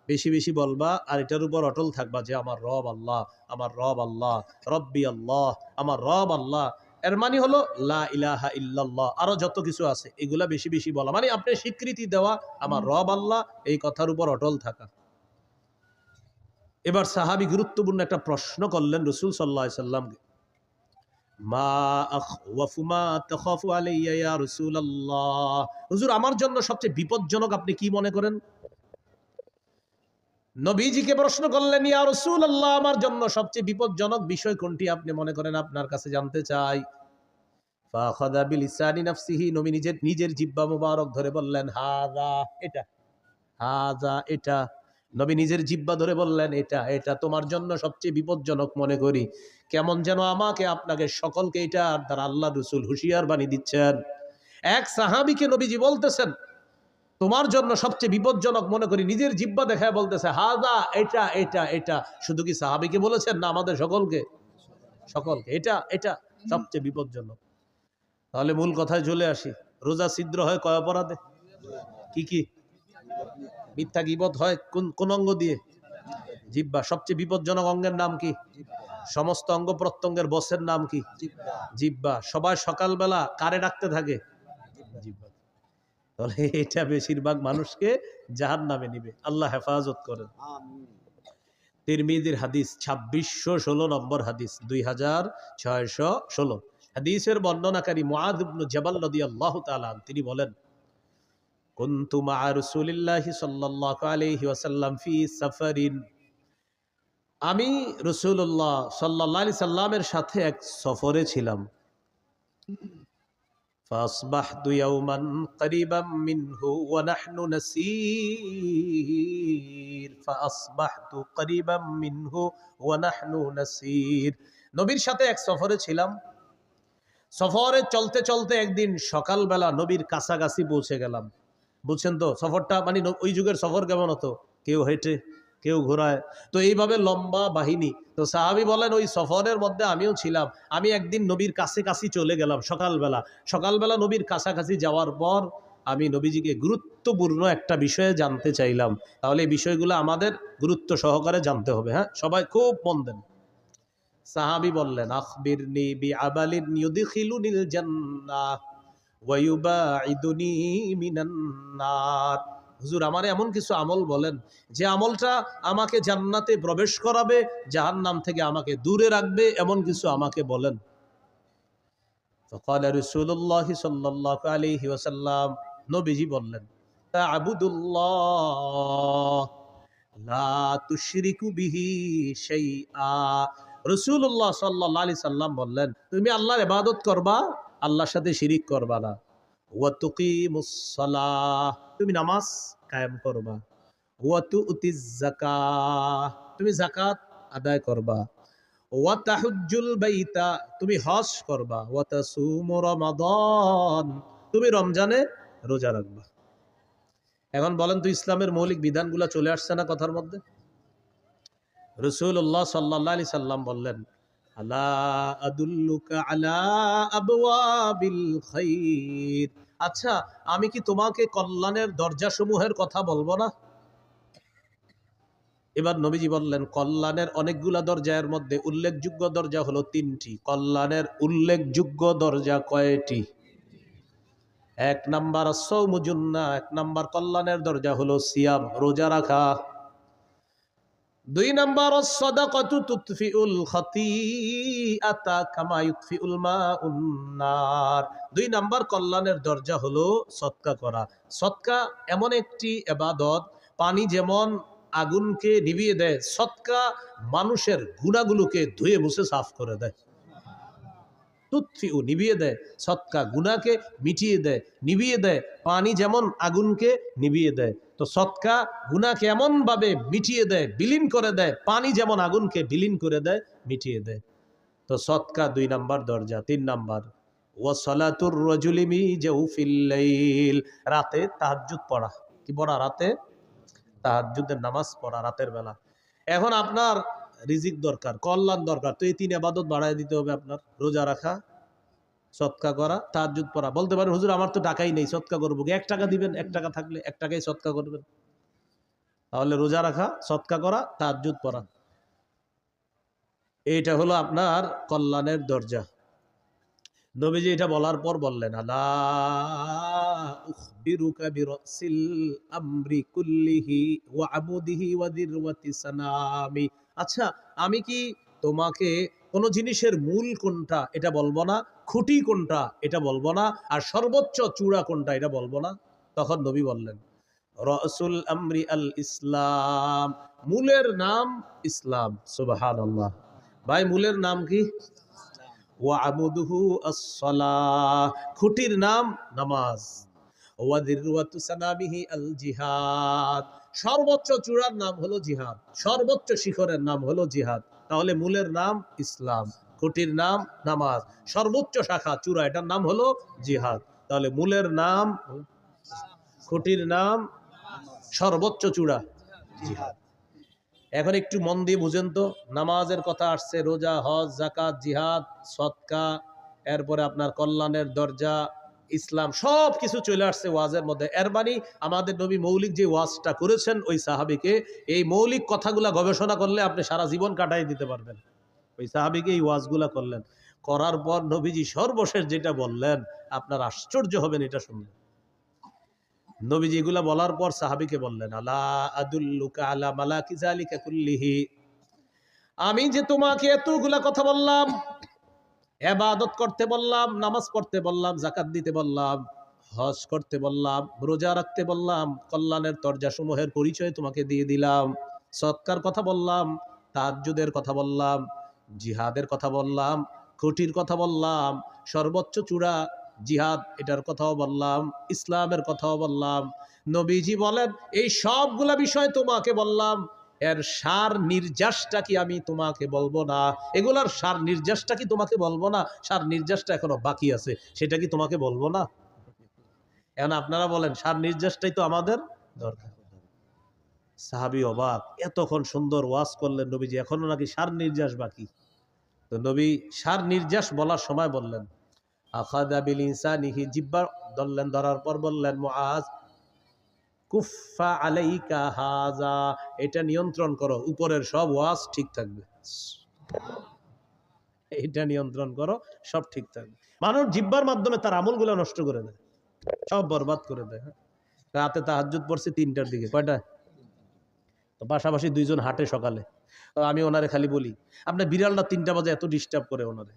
বেশি বেশি বলবা আর এটার উপর অটল থাকবা যে আমার রব আল্লাহ, আমার রব আল্লাহ, রব্বি আল্লাহ, আমার রব আল্লাহ। এর মানে হলো লা ইলাহা ইল্লাল্লাহ, আরো যত কিছু আছে এগুলা বেশি বেশি বলা, মানে আপনি স্বীকৃতি দেওয়া আমার রব আল্লাহ, এই কথার উপর অটল থাকা। এবার সাহাবী গুরুত্বপূর্ণ একটা প্রশ্ন করলেন রাসূল সাল্লাল্লাহু আলাইহি সাল্লামকে, মা আখওয়াফু মা তাখাফু আলাইয়া ইয়া রাসূলুল্লাহ, হুজুর আমার জন্য সবচেয়ে বিপজ্জনক আপনি কি মনে করেন? নবীজিকে প্রশ্ন করলেন, ইয়া রাসূলুল্লাহ আমার জন্য সবচেয়ে বিপজ্জনক বিষয় কোনটি আপনি মনে করেন, আপনার কাছে জানতে চাই। ফাখাযা বিলিসানি নাফসিহি, নবী নিজের জিহ্বা মুবারক ধরে বললেন হাযা, এটা, হাযা এটা। নবী নিজের জিহ্বা ধরে বললেন এটা, এটা তোমার জন্য সবচেয়ে বিপজ্জনক মনে করি। কেমন যেন আমাকে আপনাকে সকলকে এটা দ্বারা আল্লাহ রাসূল হুঁশিয়ার বাণী দিচ্ছেন। এক সাহাবীকে নবীজি বলতেছেন তোমার জন্য সবচেয়ে বিপজ্জনক মনে করি, নিজের জিহ্বা দেখায় বলতেছে হাযা, এটা এটা এটা। শুধু কি সাহাবীকে বলেছেন না আমাদের সকলকে? সকলকে, এটা এটা সবচেয়ে বিপজ্জনক। তাহলে মূল কথায় চলে আসি, রোজা ছিদ্র হয় কয় অপরাধে? কি কি? মিথ্যা গীবত হয় কোন অঙ্গ দিয়ে? জিহ্বা। সবচেয়ে বিপজ্জনক অঙ্গের নাম কি? সমস্ত অঙ্গ প্রত্যঙ্গের বসের নাম কি? জিহ্বা। সবাই সকালবেলা কারে ডাকতে থাকে? জিহ্বা। তাহলে এটা বেশিরভাগ মানুষকে জাহান্নামে নিবে, আল্লাহ হেফাজত করেন। তিরমিজির হাদিস 2616 নম্বর হাদিস, 2616 হাদিসের বর্ণনাকারী মুআয ইবনে জাবাল রাদিয়াল্লাহু তাআলা তিনি বলেন, কুনতু মা রাসূলিল্লাহি সাল্লাল্লাহু আলাইহি ওয়াসাল্লাম ফি সাফারিন, আমি রাসূলুল্লাহ সাল্লাল্লাহু আলাইহি সাল্লামের সাথে এক সফরে ছিলাম। فأصبحت يوما قريبا منه ونحن نسير فأصبحت قريبا منه ونحن نسير, নবীর সাথে এক সফরে ছিলাম। সফরে চলতে চলতে একদিন সকালবেলা নবীর কাছাকাছি পৌঁছে গেলাম। বুঝছেন তো সফরটা, মানে ওই যুগের সফর কেমন হতো, কেউ হেঁটে কেউ ঘোরায়, তো এইভাবে লম্বা বাহিনী। তো সাহাবী বলেন ওই সফরের মধ্যে আমিও ছিলাম। আমি একদিন নবীর কাছাকাছি চলে গেলাম সকালবেলা। সকালবেলা নবীর কাছাকাছি যাওয়ার পর আমি নবীজিকে গুরুত্বপূর্ণ একটা বিষয়ে জানতে চাইলাম। তাহলে এই বিষয়গুলো আমাদের গুরুত্ব সহকারে জানতে হবে। হ্যাঁ, সবাই খুব মন দেন। সাহাবী বললেন, আখবিরনি বিআমালিন ইউদখিলুনিল জান্নাহ ওয়া ইউবাঈদুনি মিনান নার, হুজুর আমার এমন কিছু আমল বলেন যে আমলটা আমাকে জান্নাতে প্রবেশ করাবে, জাহান্নাম থেকে আমাকে দূরে রাখবে, এমন কিছু আমাকে বলেন। ফাকালা রাসূলুল্লাহ সাল্লাল্লাহু আলাইহি ওয়াসাল্লাম, নবীজি বললেন, তা'বুদুল্লাহ লা তুশরিকু বিহি শাইআ। রাসূলুল্লাহ সাল্লাল্লাহু আলাইহি সাল্লাম বললেন, তুমি আল্লাহর ইবাদত করবা, আল্লাহর সাথে শিরিক করবা না। ওয়া তুকিমুস সালাহ, তুমি নামাজ কায়েম করবা। ওয়া তু'তিজ যাকাহ, তুমি যাকাত আদায় করবা। ওয়া তাহুজ্জুল বাইতা, তুমি হজ করবা। ওয়া তাসুমু রমাদান, তুমি রমজানে রোজা রাখবা। এখন বলেন তো ইসলামের মৌলিক বিধানগুলো চলে আসছে না কথার মধ্যে? রাসূলুল্লাহ সাল্লাল্লাহু আলাইহি সাল্লাম বললেন, আলা আদুল্লুকা আলা আবওয়াবিল খাইর, আচ্ছা আমি কি তোমাকে কল্যাণের দরজাসমূহের কথা বলবো না? এবার নবীজি বললেন, কল্যাণের অনেকগুলা দরজার মধ্যে উল্লেখযোগ্য দরজা হলো 3টি। কল্যাণের উল্লেখযোগ্য দরজা কয়টি? 1 নাম্বার সওমু জুন্নাহ, 1 নাম্বার কল্যাণের দরজা হলো সিয়াম, রোজা রাখা। 2 নাম্বার সাদাকাতু তুতফিউল খাতিআতা কামা ইউতফিউল মাউন নার। 2 নাম্বার কল্যাণের দরজা হলো সদকা করা। সদকা এমন একটি ইবাদত, পানি যেমন আগুনকে নিভিয়ে দেয়, সদকা মানুষের গুনাহগুলোকে ধুয়ে মুছে সাফ করে দেয়। তুতফিউ, নিভিয়ে দেয়, সদকা গুনাহকে মিটিয়ে দেয়, নিভিয়ে দেয়। পানি যেমন আগুনকে নিভিয়ে দেয়, তো সদকা গুনাহকে এমন ভাবে মিটিয়ে দেয়, বিলীন করে দেয়, পানি যেমন আগুনকে বিলীন করে দেয়, মিটিয়ে দেয়। তো সদকা 2 নাম্বার দরজা। 3 নাম্বার ওয়া সালাতুর রাজুলি মি জাওফিল লাইল, রাতে তাহাজ্জুদ পড়া। কি পড়া? রাতে তাহাজ্জুদের নামাজ পড়া রাতের বেলা। এখন আপনার রিজিক দরকার, কল্যাণ দরকার, তো এই 3 ইবাদত বাড়ায় দিতে হবে আপনার। রোজা রাখা, সদকা করা, তাহাজ্জুদ পড়া। বলতে পারেন হুজুর আমার তো টাকাই নেই, সদকা করবো কি? 1 টাকা দিবেন, 1 টাকা থাকলে 1 টাকাই সদকা করবেন। তাহলে রোজা রাখা, সদকা করা, তাহাজ্জুদ পড়া, এইটা হলো আপনার কল্যাণের দরজা। নবীজি এটা বলার পর বললেন, আলা উখবিরুকা বিরাসিল আমরি কুল্লিহি ওয়া আবুদিহি ওয়া দিরওয়াতি সানামি, আচ্ছা আমি কি তোমাকে কোন জিনিসের মূল কোনটা এটা বলবো না, খুঁটি কোনটা এটা বলবো না, আর সর্বোচ্চ চূড়া কোনটা এটা বলবো না? তখন নবী বললেন, রাসুল আমরি আল ইসলাম, মূলের নাম ইসলাম। সুবহানাল্লাহ। ভাই মূলের নাম কি? ওয়া আবুদুহু আস-সালাহ, খুঁটির নাম নামাজ। ওয়া দিরওয়াতু সানাবিহি আল জিহাদ, সর্বোচ্চ চূড়ার নাম হলো জিহাদ, সর্বোচ্চ শিখরের নাম হলো জিহাদ। তাহলে মূলের নাম ইসলাম, খুঁটির নাম নামাজ, সর্বোচ্চ শাখা চূড়া এটার নাম হলো জিহাদ। তাহলে মূলের নাম, খুঁটির নাম, সর্বোচ্চ চূড়া জিহাদ। এখন একটু মন দিয়ে বুঝেন তো, নামাজের কথা আসছে, রোজা, হজ, যাকাত, জিহাদ, সদকা, এরপরে আপনার কল্যাণের দরজা, ইসলাম, সব কিছু চলে আসছে ওয়াজের মধ্যে। এর মানে আমাদের নবী মৌলিক যে ওয়াজটা করেছেন ওই সাহাবীকে, এই মৌলিক কথাগুলা গবেষণা করলে আপনি সারা জীবন কাটাই দিতে পারবেন। ওই সাহাবীকে এই ওয়াজগুলা করলেন, করার পর নবীজি সর্বশেষ যেটা বললেন, আপনার আশ্চর্য হবেন এটা শুনলে। নবীজি এগুলা বলার পর সাহাবীকে বললেন, আলা আদুল্লুকা আলা মালাকি যালিকা কুল্লিহি, আমি যে তোমাকে এতগুলা কথা বললাম, ইবাদত করতে বললাম, নামাজ পড়তে বললাম, যাকাত দিতে বললাম, হজ করতে বললাম, রোজা রাখতে বললাম, কল্যাণের দরজাসমূহের পরিচয় তোমাকে দিয়ে দিলাম, সদকার কথা বললাম, তাহাজ্জুদের কথা বললাম, জিহাদের কথা বললাম, খুঁটির কথা বললাম, সর্বোচ্চ চূড়া জিহাদ এটার কথাও বললাম, ইসলামের কথাও বললাম। নবীজি বলেন, এই সবগুলা বিষয় তোমাকে বললাম, এর সার নির্যাসটা কি আমি তোমাকে বলবো না? এগুলার সার নির্যাসটা কি তোমাকে বলবো না? সার নির্যাসটা এখনো বাকি আছে, সেটা কি তোমাকে বলবো না? এখন আপনারা বলেন, সার নির্যাসটাই তো আমাদের দরকার। সাহাবী অবাক, এতক্ষণ সুন্দর ওয়াজ করলেন নবীজি, এখনো নাকি সার নির্যাস বাকি। তো নবী সার নির্যাস বলার সময় বললেন, আখাযা বিল ইনসানিহি, জিহ্বা ধরলেন, ধরার পর বললেন, মুআজ কুফা আলাইকা হাযা, এটা নিয়ন্ত্রণ করো, উপরের সব ওয়াজ ঠিক থাকবে। এটা নিয়ন্ত্রণ করো, সব ঠিক থাকবে। মানুষ জিহ্বার মাধ্যমে তার আমলগুলো নষ্ট করে দেয়, সব বরবাদ করে দেয়। রাতে তাহাজ্জুদ পড়ছে 3টার দিকে, কয়টা? তো পাশাপাশি 2 জন হাঁটে সকালে, তো আমি ওনারে খালি বলি, আপনার বিড়ালটা 3টা বাজে এত ডিস্টার্ব করে ওনারে।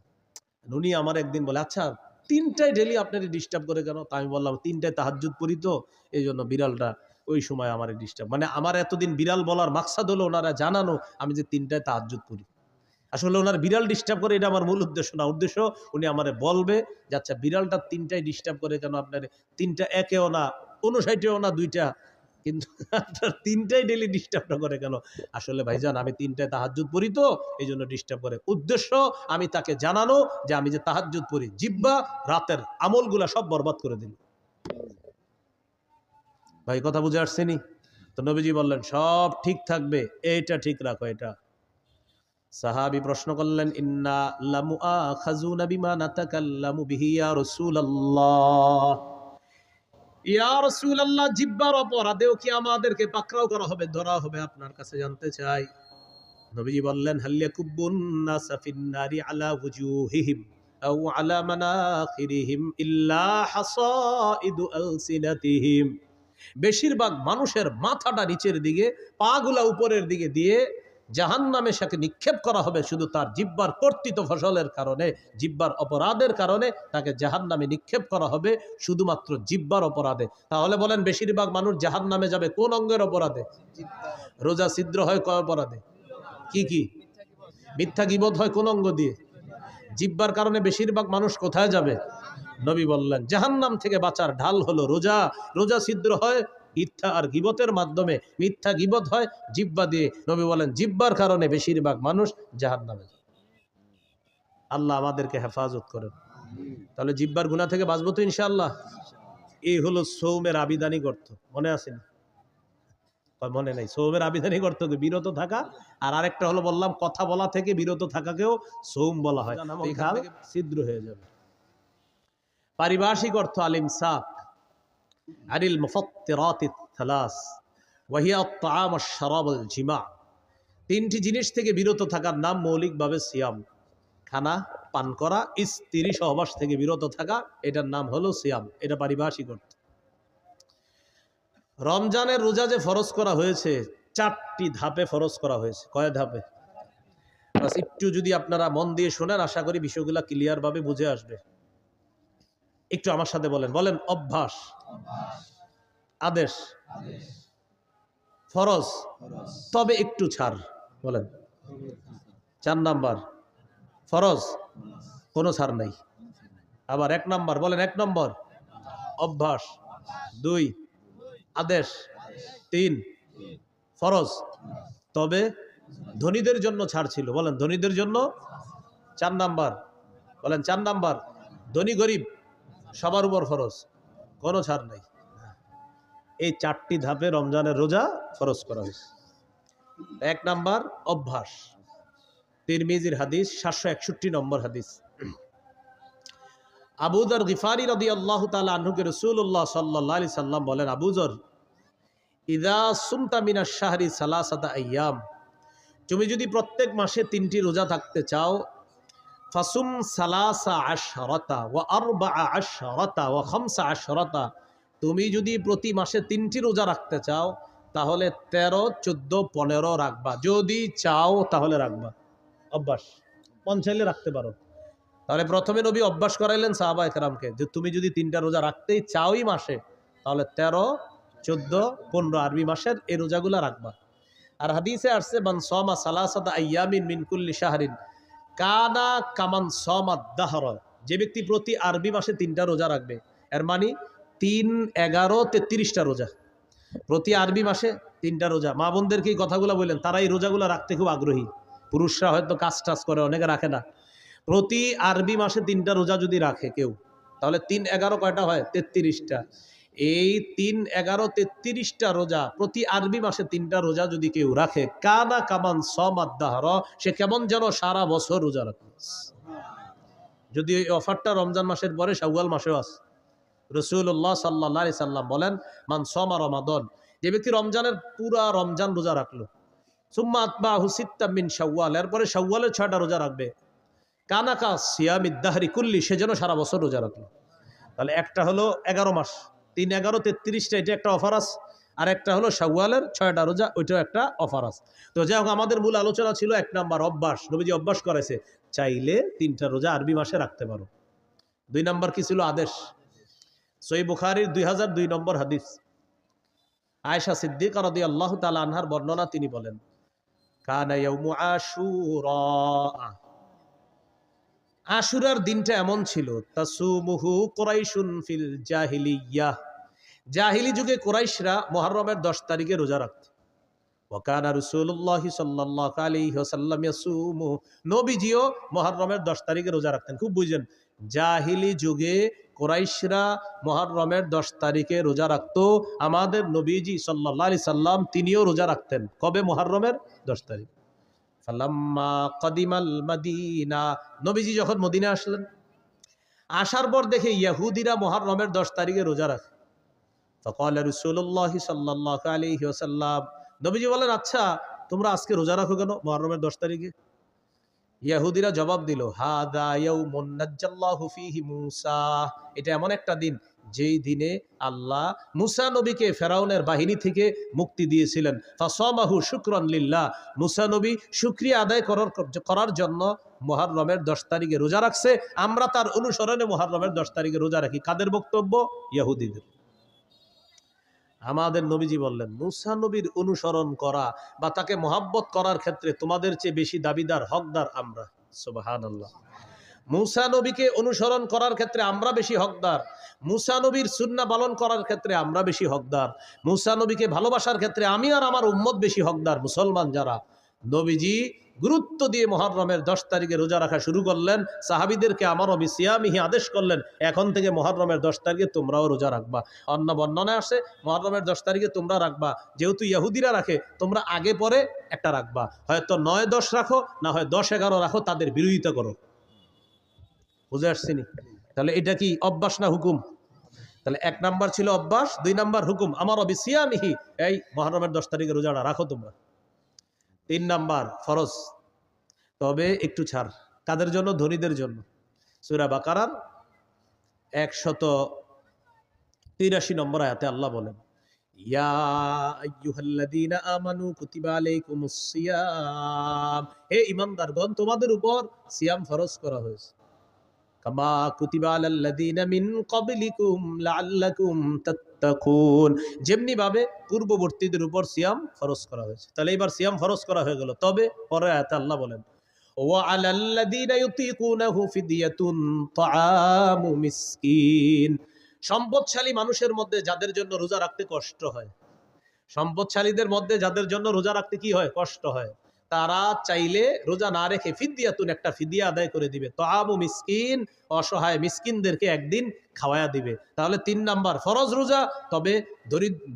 উনি আমার একদিন বলে, আচ্ছা তিনটায় ডেলি আপনার ডিস্টার্ব করে কেন? তা আমি বললাম 3টায় তাহাজ্জুদ পড়ি তো, এই জন্য বিড়ালটা ওই সময় আমার ডিস্টার্ব। মানে আমার এতদিন বিড়াল বলার মাকসাদ হলো ওনারা জানানো আমি যে 3টায় তাহাজ্জুদ পড়ি। আসলে ওনার বিড়াল ডিস্টার্ব করে এটা আমার মূল উদ্দেশ্য না। উদ্দেশ্য উনি আমারে বলবে যে আচ্ছা বিড়ালটা 3টায় ডিস্টার্ব করে কেন আপনার? 3টা একেও না, 59ও না, 2টা, কিন্তু আপনার 3টায় ডেলি ডিস্টার্বটা করে কেন? আসলে ভাইজান আমি 3টায় তাহাজ্জুদ পড়ি তো, এই জন্য ডিস্টার্ব করে। উদ্দেশ্য আমি তাকে জানানো যে আমি যে তাহাজ্জুদ পড়ি, জিহ্বা রাতের আমলগুলা সব বরবাদ করে দিল। ভাই কথা বুঝে আসছেনি? তো নবীজি বললেন সব ঠিক থাকবে, এইটা ঠিক রাখো। এটা সাহাবী প্রশ্ন করলেন, ইন্না লামুআখাযুনা বিমা নাতাকাল্লামু বিহি ইয়া রাসূলুল্লাহ। ইয়া রাসূলুল্লাহ, জিহ্বার অপরাধেও কি আমাদেরকে পাকড়াও করা হবে, ধরা হবে? আপনার কাছে জানতে চাই। নবীজি বললেন, হাল ইয়াকুব্বুন নাসা ফিন নারি আলা ওয়ুজুহিহিম আও আলা মানাখিরিহিম ইল্লা হাসাইদু আলসিনাতিহিম। বেশিরভাগ মানুষের মাথাটা নিচের দিকে, পাগুলা উপরের দিকে দিয়ে জাহান্নামে সাথে নিক্ষেপ করা হবে শুধু তার জিহ্বার কর্তৃত ফসলের কারণে, জিহ্বার অপরাধের কারণে তাকে জাহান্নামে নিক্ষেপ করা হবে, শুধুমাত্র জিহ্বার অপরাধে। তাহলে বলেন বেশিরভাগ মানুষ জাহান্নামে যাবে কোন অঙ্গের অপরাধে? রোজা ছিদ্র হয় কয় অপরাধে? কি কি? মিথ্যা গীবত হয় কোন অঙ্গ দিয়ে? জিহ্বার কারণে বেশিরভাগ মানুষ কোথায় যাবে? নবী বললেন জাহান্নাম থেকে বাঁচার ঢাল হলো রোজা। রোজা ছিদ্র হয় মিথ্যা আর গীবতের মাধ্যমে, মিথ্যা গীবত হয় জিহ্বা দিয়ে। নবী বলেন জিহ্বার কারণে বেশিরভাগ মানুষ জাহান্নামে যায়। আল্লাহ আমাদেরকে হেফাজত করেন। তাহলে জিহ্বার গুনাহ থেকে বাঁচবো তো ইনশাআল্লাহ। এই হলো সৌমের আবিধানিক অর্থ। মনে আছে না? মনে নাই? সৌমের আবিধানিক অর্থ বিরত থাকা, আর আরেকটা হলো বললাম কথা বলা থেকে বিরত থাকাকেও সৌম বলা হয়। ছিদ্র হয়ে যাবে। পারিভাষিক অর্থ আল ইমসাক আনিল মুফাত্তিরাতিত থালাস ওয়া হিয়া আত-তাআম ওয়াশ-শারাব ওয়াল-জিমা। তিনটি জিনিস থেকে বিরত থাকার নাম মৌলিকভাবে সিয়াম। খানা পান করা, স্ত্রী সহবাস থেকে বিরত থাকা, এটার নাম হলো সিয়াম। এটা পারিভাষিক অর্থ। রমজানের রোজা যে ফরজ করা হয়েছে 4টি ধাপে ফরজ করা হয়েছে। কয় ধাপে? একটু যদি আপনারা মন দিয়ে শোনেন আশা করি বিষয়গুলো ক্লিয়ার ভাবে বুঝে আসবে। একটু আমার সাথে বলেন। বলেন অভ্যাস, আদেশ, ফরজ, তবে একটু ছাড়। বলেন 4 নাম্বার ফরজ, কোনো ছাড় নাই। আবার 1 নাম্বার, বলেন 1 নম্বর অভ্যাস, 2 আদেশ, 3 ফরজ, তবে ধনীদের জন্য ছাড় ছিল। বলেন ধনীদের জন্য। 4 নাম্বার, বলেন 4 নাম্বার ধনী গরিব সবার উপর ফরজ, কোনো ছাড় নাই। এই 4টি ধাপে রমজানের রোজা ফরজ করা হয়েছে। 1 নাম্বার অভ্যাস, তিরমিজির হাদিস, 761 নম্বর হাদিস। আবু যর গিফারি রাদিয়াল্লাহু তাআলা আনহুকে রাসূলুল্লাহ সাল্লাল্লাহু আলাইহি সাল্লাম বলেন, আবু যর, ইযা সুমতা মিনাশ শাহরি সালাসাতা আইয়াম, তুমি যদি প্রত্যেক মাসে 3টি রোজা থাকতে চাও, ফাসুম সালাসা আশরাতা ওয়া আরবাআ আশরাতা ওয়া খামসা আশরাতা, তুমি যদি প্রতি মাসে 3টি রোজা রাখতে চাও তাহলে 13, 14, 15 রাখবা। যদি চাও তাহলে রাখবা। অভ্যাস, মন চাইলে রাখতে পারো। তাহলে প্রথমে নবী অভ্যাস করাইলেন সাহাবায়ে কেরামকে যে তুমি যদি 3টা রোজা রাখতেই চাওই মাসে তাহলে 13, 14, 15 আরবি মাসের এই রোজাগুলা রাখবা। আর হাদিসে আসছে মান সামা সালাসাতা আইয়ামিন মিন কুল্লি শাহরিন কানা কামান সামাদ দাহর, যে ব্যক্তি প্রতি আরবি মাসে 3টা রোজা রাখবে, এর মানে 3, 11, 33টা রোজা। প্রতি আরবি মাসে 3টা রোজা। মা বোনদেরকে এই কথাগুলো বললেন, তারা এই রোজাগুলো রাখতে খুব আগ্রহী। পুরুষরা হয়তো কাজ টাজ করে, অনেকে রাখে না। প্রতি আরবি মাসে 3টা রোজা যদি রাখে কেউ, তাহলে 3, 11 কয়টা হয়? 33টা। এই 3, 11, 33টা রোজা, প্রতি আরবি মাসে 3টা রোজা যদি কেউ রাখে, কানা কামান সামাদ দাহর, সে কেমন যেন সারা বছর রোজা রাখে। যদি এই অফারটা রমজান মাসের পরে শাওয়াল মাসেও আছে। রাসূলুল্লাহ সাল্লাল্লাহু আলাইহি সাল্লাম বলেন, মান সামা রমাদান, যে ব্যক্তি রমজানের পুরা রমজান রোজা রাখলো, সুম্মা আতবাহু সিত্তাম মিন শাওয়াল, এরপরে শাওয়ালের 6টা রোজা রাখবে, কানাকা সিয়ামিদ দাহরি কুল্লি, সে যেন সারা বছর রোজা রাখলো। তাহলে একটা হলো 11 মাস, 3, 11, 33টা, এটা একটা অফার আছে। আর একটা হলো শাওয়ালের 6টা রোজা, ওইটাও একটা অফার আছে। তো যাই হোক, আমাদের মূল আলোচনা ছিল 1 নাম্বার অভ্যাস। নবীজি অভ্যাস করেছে, চাইলে 3টা রোজা আরবি মাসে রাখতে পারো। 2 নম্বর কি ছিল? আদেশ। সহিহ বুখারীর 2002 নম্বর হাদিস, আয়েশা সিদ্দিকা রাদিয়াল্লাহু তাআলা আনহার বর্ণনা, তিনি বলেন, কানা ইয়াউমু আশুরা, আশুরার দিনটা এমন ছিল, তাসুমুহু কুরাইশুন ফিল জাহিলিয়াহ, জাহিলি যুগে কুরাইশরা মুহররমের 10 তারিখে রোজা রাখত। ওয়া কানা রাসূলুল্লাহ সাল্লাল্লাহু আলাইহি ওয়াসাল্লাম ইয়াসুমু, নবীজিও মুহররমের 10 তারিখে রোজা রাখতেন। খুব বুঝেন, জাহিলি যুগে কুরাইশরা মুহররমের 10 তারিখে রোজা রাখতো। আমাদের নবীজি সাল্লাল্লাহু আলাইহি সাল্লাম তিনিও রোজা রাখতেন। কবে? মুহররমের 10 তারিখ। ফালাম্মা কাদিমাল মাদিনা, নবীজি যখন মদিনা আসলেন, আসার পর দেখে ইহুদিরা মুহররমের 10 তারিখে রোজা রাখে। ফাকালা রাসূলুল্লাহ সাল্লাল্লাহু আলাইহি ওয়াসাল্লাম, নবীজি বলেন, আচ্ছা তোমরা আজকে রোজা রাখো কেন মুহররমের 10 তারিখে? ইহুদিরা জবাব দিল, হাদা ইয়াউমুন নাজ্জাল্লাহু ফীহি মূসা, এটা এমন একটা দিন যেই দিনে আল্লাহ মুসা নবীকে ফেরাউনের বাহিনী থেকে মুক্তি দিয়েছিলেন। ফাসামাহু শুকরান লিল্লাহ, মুসা নবী শুকরিয়া আদায় করার জন্য মুহররমের 10 তারিখে রোজা রাখছে। আমরা তার অনুসরণে মুহররমের 10 তারিখে রোজা রাখি। কাদের বক্তব্য? ইহুদিদের। আমাদের নবীজি বললেন, মুসা নবীর অনুসরণ করা বা তাকে মহাব্বত করার ক্ষেত্রে তোমাদের চেয়ে বেশি দাবিদার, হকদার আমরা। সুবহানাল্লাহ। মুসা নবীকে অনুসরণ করার ক্ষেত্রে আমরা বেশি হকদার, মুসা নবীর সুন্নাহ পালন করার ক্ষেত্রে আমরা বেশি হকদার, মুসা নবীকে ভালোবাসার ক্ষেত্রে আমি আর আমার উম্মত বেশি হকদার, মুসলমান যারা। নবীজি গুরুত্ব দিয়ে মুহররমের 10 তারিখে রোজা রাখা শুরু করলেন। সাহাবীদেরকে আমারও বিসিয়ামিহি আদেশ করলেন, এখন থেকে মুহররমের 10 তারিখে তোমরাও রোজা রাখবা। অন্য বর্ণনায় আসে মুহররমের 10 তারিখে তোমরা রাখবা, যেহেতু ইহুদিরা রাখে তোমরা আগে পরে একটা রাখবা, হয়তো 9-10 রাখো, না হয় 10-11 রাখো, তাদের বিরোধিতা করো। বুঝে আসছিনি? তাহলে এটা কি অভ্যাস না হুকুম? তাহলে 1 নাম্বার ছিল অভ্যাস, 2 নাম্বার হুকুম, আমারও বিসিয়ামিহি, এই মুহররমের 10 তারিখে রোজাটা রাখো তোমরা। 3 নাম্বার ফরজ, তবে একটু ছাড়। কাদের জন্য? ধনীদের জন্য। সূরা বাকারার 183 নম্বর আয়াতে আল্লাহ বলেন, ইয়া আইয়ুহাল্লাযীনা আমানু কুতিবা আলাইকুমুস সিয়াম, হে ঈমানদারগণ তোমাদের উপর সিয়াম ফরজ করা হয়েছে। কামা কুতিবা আলাল্লাযীনা মিন ক্বাবলিকুম লাআল্লাকুম তাত্তাকুন, যেমনি ভাবে পূর্ববর্তীদের উপর সিয়াম ফরজ করা হয়েছে। তাহলে এবার সিয়াম ফরজ করা হয়ে গেল। তবে পরে আয়াতে আল্লাহ বলেন, ওয়া আলাল্লাযীনা ইউতীকুনাহু ফিদিয়াতুন তাআমু মিসকিন, সম্পদশালী মানুষের মধ্যে যাদের জন্য রোজা রাখতে কষ্ট হয়, সম্পদশালীদের মধ্যে যাদের জন্য রোজা রাখতে কি হয়? কষ্ট হয়, তারা চাইলে রোজা না রেখে ফিদিয়াতুন, একটা ফিদিয়া আদায় করে দিবে। তাআমু মিসকিন, অসহায় মিসকিনদেরকে একদিন খাওয়ায়া দিবে। তাহলে 3 নাম্বার ফরজ রোজা, তবে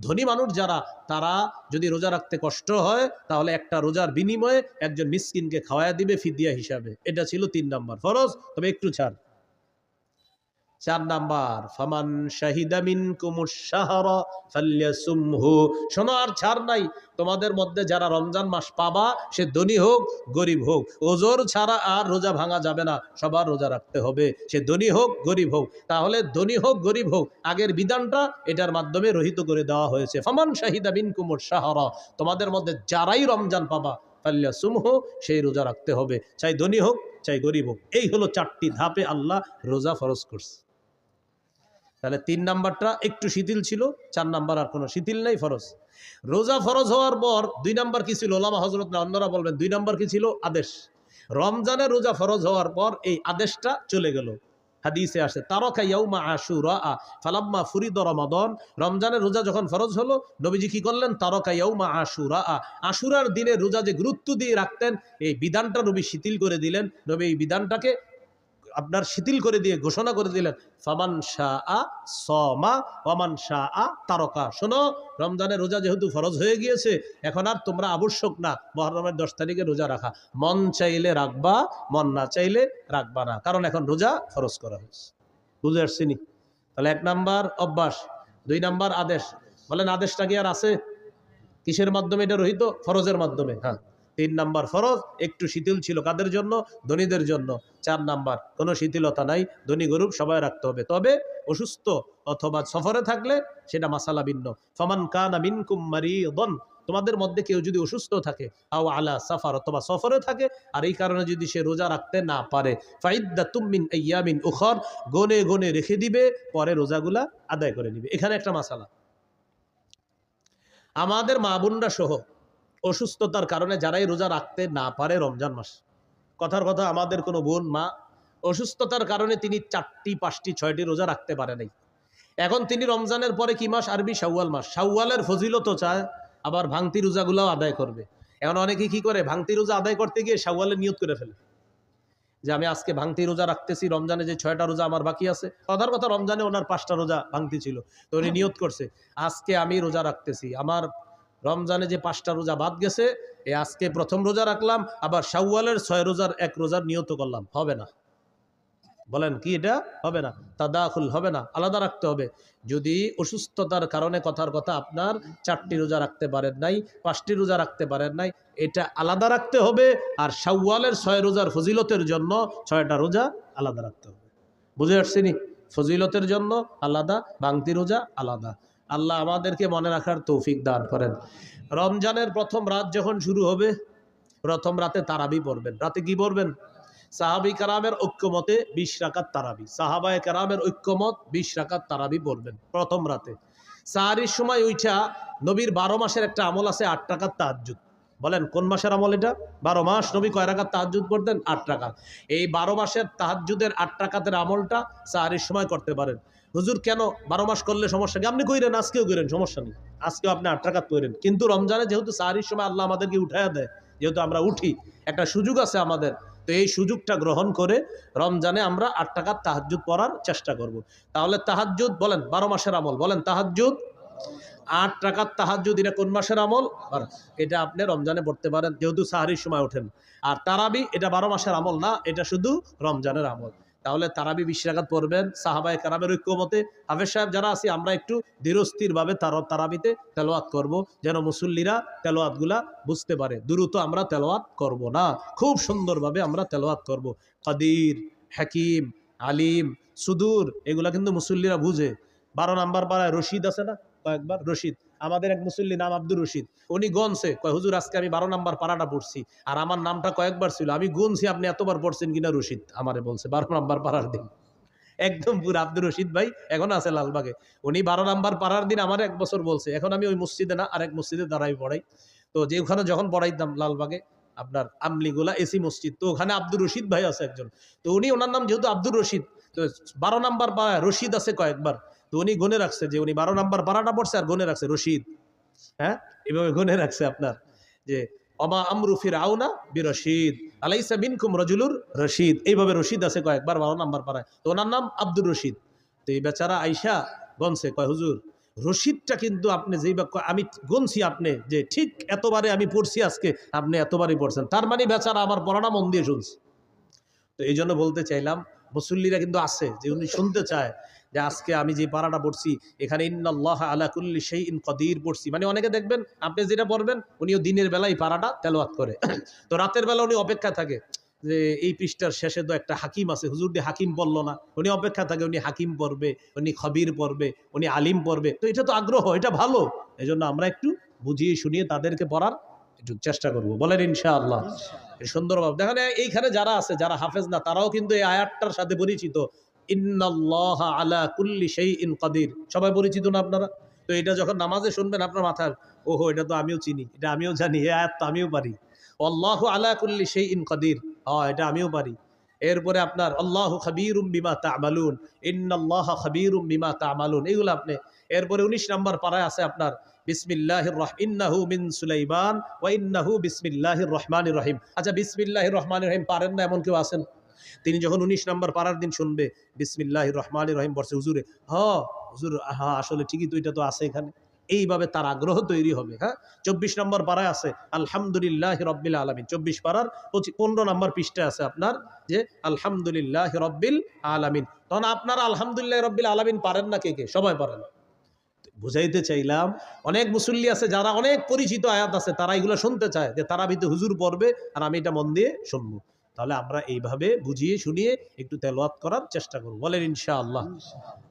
ধনী মানুষ যারা, তারা যদি রোজা রাখতে কষ্ট হয় তাহলে একটা রোজার বিনিময়ে একজন মিসকিনকে খাওয়ায়া দিবে ফিদিয়া হিসাবে। এটা ছিল 3 নাম্বার ফরজ, তবে একটু ছাড়। 4 নাম্বার, ফামান শাহিদা মিনকুমুশ শাহরা ফালইয়াসুমহু, শোনো আর ছাড় নাই, তোমাদের মধ্যে যারা রমজান মাস পাবা, সে ধনী হোক গরিব হোক, ওজর ছাড়া আর রোজা ভাঙা যাবে না, সবার রোজা রাখতে হবে, সে ধনী হোক গরিব হোক। তাহলে ধনী হোক গরিব হোক, আগের বিধানটা এটার মাধ্যমে রহিত করে দেওয়া হয়েছে। ফামান শাহিদা মিনকুমুশ শাহরা, তোমাদের মধ্যে যারাই রমজান পাবা, ফালইয়াসুমহু, সেই রোজা রাখতে হবে, চাই ধনী হোক চাই গরিব হোক। এই হলো 4টি ধাপে আল্লাহ রোজা ফরজ করছে। তাহলে 3 নাম্বারটা একটু শিথিল ছিল, 4 নাম্বার আর কোনো শিথিল নাই, ফরজ। রোজা ফরজ হওয়ার পর 2 নাম্বার কি ছিল? ওলামা হযরত না অন্যরা বলবেন 2 নাম্বার কি ছিল? আদেশ। রমজানে রোজা ফরজ হওয়ার পর এই আদেশটা চলে গেল। হাদিসে আসে, তারাকা ইয়াউমা আশুরা ফালাম্মা ফুরিদা রমাদান, রমজানের রোজা যখন ফরজ হলো, নবীজি কি করলেন? তারাকা ইয়াউমা আশুরা, আশুরার দিনে রোজা যে গুরুত্ব দিয়ে রাখতেন, এই বিধানটা নবী শিথিল করে দিলেন। নবী এই বিধানটাকে আপনার শিথিল করে দিয়ে ঘোষণা করে দিলেন, ফামান শাআ সামা ওয়ামান শাআ তারাকা, শোনো, রমজানের রোজা যেহেতু ফরজ হয়ে গিয়েছে, এখন আর তোমরা আবশ্যক না মুহররমের 10 তারিখে রোজা রাখা, মন চাইলে রাখবা, মন না চাইলে রাখবা না, কারণ এখন রোজা ফরজ করা হয়েছে। বুঝে আসছিনি? তাহলে 1 নাম্বার অভ্যাস, 2 নাম্বার আদেশ। বলেন আদেশটা কি আর আছে? কিসের মাধ্যমে এটা রহিত? ফরজের মাধ্যমে। হ্যাঁ, 3 নাম্বার ফরজ, একটু শিথিল ছিল কাদের জন্য? ধনীদের জন্য। 4 নাম্বার কোনো শিথিলতা নাই, ধনী গরিব সবাই রাখতে হবে, তবে অসুস্থ অথবা সফরে থাকলে সেটা মাসালা ভিন্ন। ফামান কানা মিনকুম মারিদান, তোমাদের মধ্যে কেউ যদি অসুস্থ থাকে আও আলা সাফার, অথবা সফরে থাকে, আর এই কারণে যদি সে রোজা রাখতে না পারে, ফাইদ্দাতুম মিন আইয়ামিন উখর, গনে গনে রেখে দিবে, পরে রোজাগুলা আদায় করে নিবে। এখানে একটা মাসালা, আমাদের মা বোনরা সহ অসুস্থতার কারণে যারাই রোজা রাখতে না পারে রমজান মাস, কথার কথা আমাদের কোনো বোন মা অসুস্থতার কারণে তিনি 4টি 5টি 6টি রোজা রাখতে পারে নাই, এখন তিনি রমজানের পরে কি মাস? আরবি শাওয়াল মাস, শাওয়ালের ফজিলতও চায়, আবার ভাঙতি রোজাগুলোও আদায় করবে। এখন অনেকে কি করে, ভাঙতি রোজা আদায় করতে গিয়ে শাওয়ালের নিয়ত করে ফেলে যে আমি আজকে ভাঙতি রোজা রাখতেছি, রমজানে যে 6টা রোজা আমার বাকি আছে, কথার কথা রমজানে ওনার 5টা রোজা ভাঙতি ছিল, তো উনি নিয়ত করছে আজকে আমি রোজা রাখতেছি, আমার রমজানে যে 5টা রোজা বাদ গেছে, আজকে প্রথম রোজা রাখলাম, আবার শাওয়ালের 6 রোজার 1 রোজার নিয়ত করলাম, হবে না। বলেন কি এটা হবে না? তাদাখুল হবে না, আলাদা রাখতে হবে। যদি অসুস্থতার কারণে কথার কথা আপনার 4টি রোজা রাখতে পারেন নাই, 5টি রোজা রাখতে পারেন নাই, এটা আলাদা রাখতে হবে। আর শাওয়ালের 6 রোজার ফজিলতের জন্য 6টা রোজা আলাদা রাখতে হবে। বুঝে আসছেনি? ফজিলতের জন্য আলাদা, ভাঙতি রোজা আলাদা। আল্লাহ আমাদেরকে মনে রাখার তৌফিক দান করেন। রমজানের প্রথম রাত যখন শুরু হবে, প্রথম রাতে তারাবি পড়বেন। রাতে কি পড়বেন? সাহাবী কারামের ঐক্যমতে 20 রাকাত তারাবি, সাহাবায়ে কারামের ঐক্যমত 20 রাকাত তারাবি পড়বেন প্রথম রাতে। সাহারির সময় উঠা নবীর 12 মাসের একটা আমল আছে, 8 রাকাত তাহাজ্জুদ। বলেন কোন মাসের আমল এটা? 12 মাস নবী কয় রাকাত তাহাজ্জুদ পড়তেন? 8 রাকাত। এই 12 মাসের তাহাজ্জুদের 8 রাকাতের আমলটা সাহারির সময় করতে পারেন। হুজুর কেন 12 মাস করলে সমস্যা কি? আপনি কইরেন, আজকেও কইরেন, সমস্যা নেই, আজকেও আপনি 8 রাকাত কইরেন। কিন্তু রমজানে যেহেতু সাহারির সময় আল্লাহ আমাদেরকে উঠাইয়া দেয়, যেহেতু আমরা উঠি, একটা সুযোগ আছে আমাদের, তো এই সুযোগটা গ্রহণ করে রমজানে আমরা 8 রাকাত তাহাজ্জুদ পড়ার চেষ্টা করব। তাহলে তাহাজ্জুদ বলেন 12 মাসের আমল, বলেন তাহাজ্জুদ 8 রাকাত তাহাজ্জুদ, এটা কোন মাসের আমল? এটা আপনি রমজানে পড়তে পারেন যেহেতু সাহারির সময় ওঠেন। আর তারাবি এটা 12 মাসের আমল না, এটা শুধু রমজানের আমল। তাহলে তারাবি 20 রাকাত পড়বেন সাহাবায়ে কেরামের ঐক্যমতে। হাফেজ সাহেব যারা আছি আমরা একটু ধীরস্থিরভাবে তারাবিতে তেলাওয়াত করব, যেন মুসল্লিরা তেলাওয়াতগুলা বুঝতে পারে। দ্রুত আমরা তেলাওয়াত করব না, খুব সুন্দরভাবে আমরা তেলাওয়াত করব। কাদির, হাকিম, আলিম, সুদূর, এগুলা কিন্তু মুসল্লিরা বুঝে। 12 নাম্বার পাড়ায় রশিদ আছে না, কয়েকবার রশিদ, আমাদের এক মুসল্লি নাম আব্দুর রশিদ, উনি গনছে, কয় হুজুর আজকে আমি 12 নাম্বার পাড়াটা পড়ছি, আর আমার নামটা কয়েকবার ছিল, আমি গুনছি আপনি এতবার পড়ছেন কিনা। রশিদ আমারে বলছে 12 নাম্বার পাড়ার দিন, একদম পুরো আব্দুর রশিদ ভাই এখন আছে লালবাগে, উনি 12 নাম্বার পাড়ার দিন আমার 1 বছর বলছে। এখন আমি ওই মসজিদে না, আরেক মসজিদে দাঁড়াই পড়াই, তো যে ওখানে যখন পড়াইতাম লালবাগে আপনার আমলিগুলা এসি মসজিদ, তো ওখানে আব্দুর রশিদ ভাই আছে একজন, তো উনি ওনার নাম যেহেতু আব্দুর রশিদ, তো 12 নাম্বার পাড়ায় রশিদ আছে কয়েকবার, তো উনি গুনে রাখছে যে উনি 12 নাম্বার পাড়াটা পড়ছে, আর গুনে রাখছে রশিদ। হ্যাঁ, এভাবে গুনে রাখছে আপনার যে অমা আমরু ফিরআউনা বিরশিদ আলাইসা মিনকুম রাজুলুর রশিদ, এইভাবে রশিদ আছে কয়েকবার 12 নাম্বার পাড়ায়, তো ওনার নাম আব্দুর রশিদ। তো এই বেচারা আইসা গনছে, কয় হুজুর রশিদটা কিন্তু আপনি যেই আমি গুনছি আপনি যে ঠিক এতবারে আমি পড়ছি আজকে, আপনি এতবারই পড়ছেন, তার মানে বেচারা আমার পড়াটা মন দিয়ে শুনছে। তো এই জন্য বলতে চাইলাম মুসল্লিরা কিন্তু আছে যে উনি শুনতে চায় যে আজকে আমি যে পারাটা পড়ছি এখানে ইন্নাল্লাহা আলা কুল্লি শাইইন কাদির পড়ছি, মানে অনেকে দেখবেন আপনি যেটা পড়বেন উনিও দিনের বেলায় পারাটা তেলাওয়াত করে, তো রাতের বেলা উনি অপেক্ষা থাকে যে এই পৃষ্ঠার শেষে তো একটা হাকিম আছে, হুজুর দিয়ে হাকিম পড়লো না, উনি অপেক্ষা থাকে উনি হাকিম পড়বে, উনি খবির পড়বে, উনি আলিম পড়বে, তো এটা তো আগ্রহ, এটা ভালো। এই জন্য আমরা একটু বুঝিয়ে শুনিয়ে তাদেরকে পড়ার একটু চেষ্টা করবো, বলেন ইনশাআল্লাহ। সুন্দরভাবে দেখেন এইখানে যারা আছে যারা হাফেজ না তারাও কিন্তু এই আয়াতটার সাথে পরিচিত, ইন্নাল্লাহা আলা কুল্লি শাইইন কাদির, সবাই পরিচিত না আপনারা? তো এটা যখন নামাজে শুনবেন আপনার মাথার ওহো এটা তো আমিও চিনি, এটা আমিও জানি, এই আয়াত তো আমিও পারি, আল্লাহু আলা কুল্লি শাইইন কাদির, এটা আমিও পারি। এরপরে আপনার আল্লাহু খাবীরুম বিমা তা'মালুন, ইন্নাল্লাহা খাবীরুম বিমা তা'মালুন, এগুলো আপনি। এরপরে 19 নম্বর পারায় আছে আপনার বিসমিল্লাহির ইন্নাহু মিন সুলাইমান ওয়া ইন্নাহু বিসমিল্লাহির রহমানির রহিম। আচ্ছা বিসমিল্লাহির রহমানির রহিম পারেন না এমন কেউ আছেন? তিনি যখন 19 নম্বর পারার দিন শুনবে বিসমিল্লাহির রহমানির রহিম বলছে, হুজুরে হুজুর আসলে ঠিকই তো, এটা তো আছে এখানে, এইভাবে তার আগ্রহ তৈরি হবে। হ্যাঁ, 24 নম্বর পারায় আছে আলহামদুলিল্লাহি রাব্বিল আলামিন, 24 পারার 15 নম্বর পৃষ্ঠায় আছে আপনার যে আলহামদুলিল্লাহি রাব্বিল আলামিন। তখন আপনারা আলহামদুলিল্লাহি রাব্বিল আলামিন পারেন না কে কে? সবাই পারেন। বুঝাইতে চাইলাম অনেক মুসল্লি আছে যারা অনেক পরিচিত আয়াত আছে, তারা এগুলো শুনতে চায় যে তারা ভিতরে হুজুর পড়বে আর আমি এটা মন দিয়ে শুনবো। তাহলে আমরা এইভাবে বুঝিয়ে শুনিয়ে একটু তেলাওয়াত করার চেষ্টা করব, বলেন ইনশাআল্লাহ।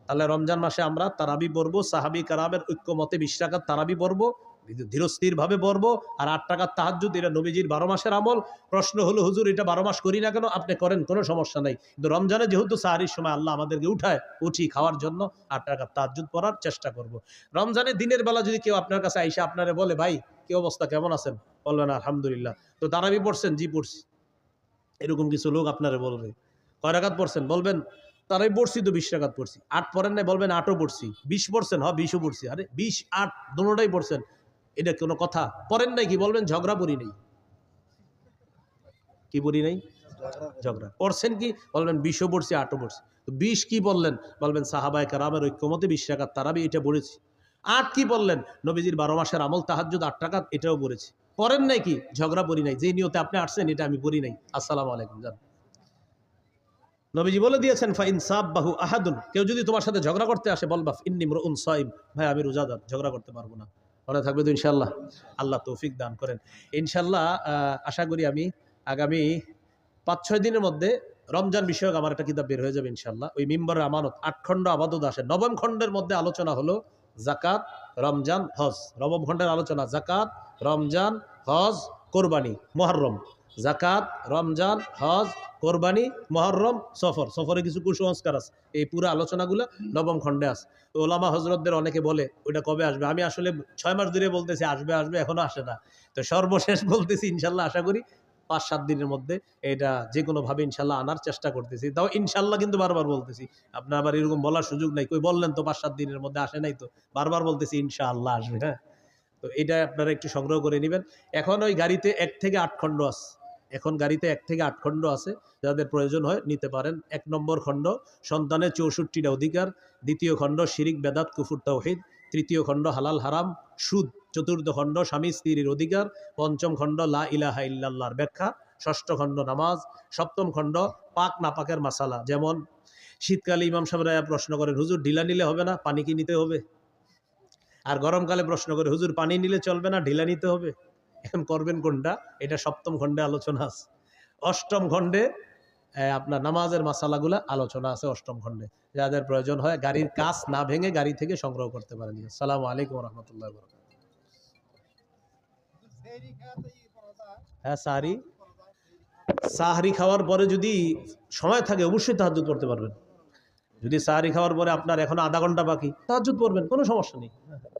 তাহলে রমজান মাসে আমরা তারাবি পড়বো, সাহাবী কারামের ঐক্যমতে 20 রাকাত তারাবি পড়বো, ধীরস্থির ভাবে পড়বো। আর 8 টাকার তাহাজ্জুদ এটা নবীজির 12 মাসের আমল। প্রশ্ন হলো হুজুর এটা 12 মাস করি না কেন? আপনি করেন, কোনো সমস্যা নাই, কিন্তু রমজানে যেহেতু সাহারির সময় আল্লাহ আমাদেরকে উঠি খাওয়ার জন্য 8 টাকার তাহাজ্জুদ পড়ার চেষ্টা করব। রমজানের দিনের বেলা যদি কেউ আপনার কাছে আইসা আপনারে বলে ভাই কি অবস্থা, কেমন আছেন, বলবেন আলহামদুলিল্লাহ, তো তারাবি পড়ছেন? জি পড়ছি। এরকম কিছু লোক আপনারে বলবে। কয় রাকাত পড়ছেন? বলবেন তারাই পড়ছি তো 20 রাকাত পড়ছি। 8 পড়েন নাই? বলবেন 8ও পড়ছি। 20 পড়ছেন? হ্যাঁ 20ও পড়ছি। আরে 20 8 দোনোটাই পড়ছেন, এটা কোনো কথা? পড়েন নাই কি? বলবেন ঝগড়া পড়ি নাই। কি পড়ি নাই? ঝগড়া। পড়ছেন কি? বলবেন 20ও পড়ছি 8ও পড়ছি। তো 20 কি বললেন? বলবেন সাহাবায়ে কেরামের ঐক্যমতে 20 রাকাত তারাবি এটা পড়েছি। 8 কি বললেন? নবীজির 12 মাসের আমল তাহাজ্জুদ 8 রাকাত এটাও পড়েছি। পড়েন নাই কি? ঝগড়া পড়ি নাই। যে নিয়তে আপনি আসছেন এটা আমি পড়ি নাই। আসসালামু আলাইকুম জান। নবীজি বলে দিয়েছেন ফাইন সাববাহু আহাদুন, কেউ যদি তোমার সাথে ঝগড়া করতে আসে বলবা ইন্নী ইমরুউন সাইম, ভাই আমি রোজাদার, ঝগড়া করতে পারবো না। মনে থাকবে তো ইনশাআল্লাহ? আল্লাহ তৌফিক দান করেন। ইনশাআল্লাহ আশা করি আমি আগামী 5-6 দিনের মধ্যে রমজান বিষয়ক আমার একটা কিতাব বের হয়ে যাবে ইনশাআল্লাহ। ওই মিম্বরের আমানত 8 খণ্ড আবাদত আসে। 9ম খণ্ডের মধ্যে আলোচনা হলো যাকাত, রমজান, হজ। 9ম খণ্ডের আলোচনা যাকাত, রমজান, হজ, কোরবানি, মুহররম। যাকাত, রমজান, হজ, কোরবানি, মুহররম, সফর। সফরে কিছু কুসংস্কার আছে। এই পুরো আলোচনাগুলো 9ম খণ্ডে আছে। তো ওলামা হযরতদের অনেকে বলে ওইটা কবে আসবে? আমি আসলে 6 মাস ধরে বলতেছি আসবে আসবে, এখনো আসে না। তো সর্বশেষ বলতেছি ইনশাআল্লাহ আশা করি 5-7 দিনের মধ্যে এটা যে কোনোভাবে ইনশাল্লাহ আনার চেষ্টা করতেছি। তাও ইনশাল্লাহ কিন্তু বারবার বলতেছি। আপনার আবার এরকম বলার সুযোগ নাই। কই বললেন তো 5-7 দিনের মধ্যে আসে নাই তো। বারবার বলতেছি ইনশাআল্লাহ আসবে, হ্যাঁ? তো এটা আপনারা একটু সংগ্রহ করে নিবেন। এখন ওই গাড়িতে 1 থেকে 8 খণ্ড আছে। এখন গাড়িতে 1 থেকে 8 খণ্ড আছে। যাদের প্রয়োজন হয় নিতে পারেন। 1 নম্বর খণ্ড সন্তানের 64টা অধিকার, 2য় খণ্ড শিরিক বেদাত কুফর তাওহীদ, 3য় খণ্ড হালাল হারাম সুদ, 4র্থ খণ্ড স্বামী স্ত্রীর অধিকার, 5ম খণ্ড লা ইলাহা ইল্লাল্লাহর ব্যাখ্যা, 6ষ্ঠ খণ্ড নামাজ, 7ম খণ্ড পাক নাপাকের মাসালা। যেমন শীতকালে ইমাম সাহেবরা প্রশ্ন করেন হুজুর ঢিলা নিলে হবে না, পানি কি নিতে হবে? আর গরমকালে প্রশ্ন করে হুজুর পানি নিলে চলবে না, ঢিলা নিতে হবে। এখন করবেন কোনটা? এটা 7ম খণ্ডে আলোচনা আছে। 8ম খণ্ডে আপনার নামাজের মাসালাগুলা আলোচনা আছে 8ম খণ্ডে। যাদের প্রয়োজন হয় গাড়ির কাচ না ভেঙে গাড়ি থেকে সংগ্রহ করতে পারেন। আসসালামু আলাইকুম ওয়া রাহমাতুল্লাহি ওয়া বারাকাতুহু। হ্যাঁ সাহরি খাওয়ার পরে যদি সময় থাকে অবশ্যই তাহাজ্জুদ পড়তে পারবেন। যদি সাহরি খাওয়ার পরে আপনার এখনো আধা ঘন্টা বাকি, তাহাজ্জুদ পড়বেন, কোনো সমস্যা নেই। হ্যাঁ, হ্যাঁ।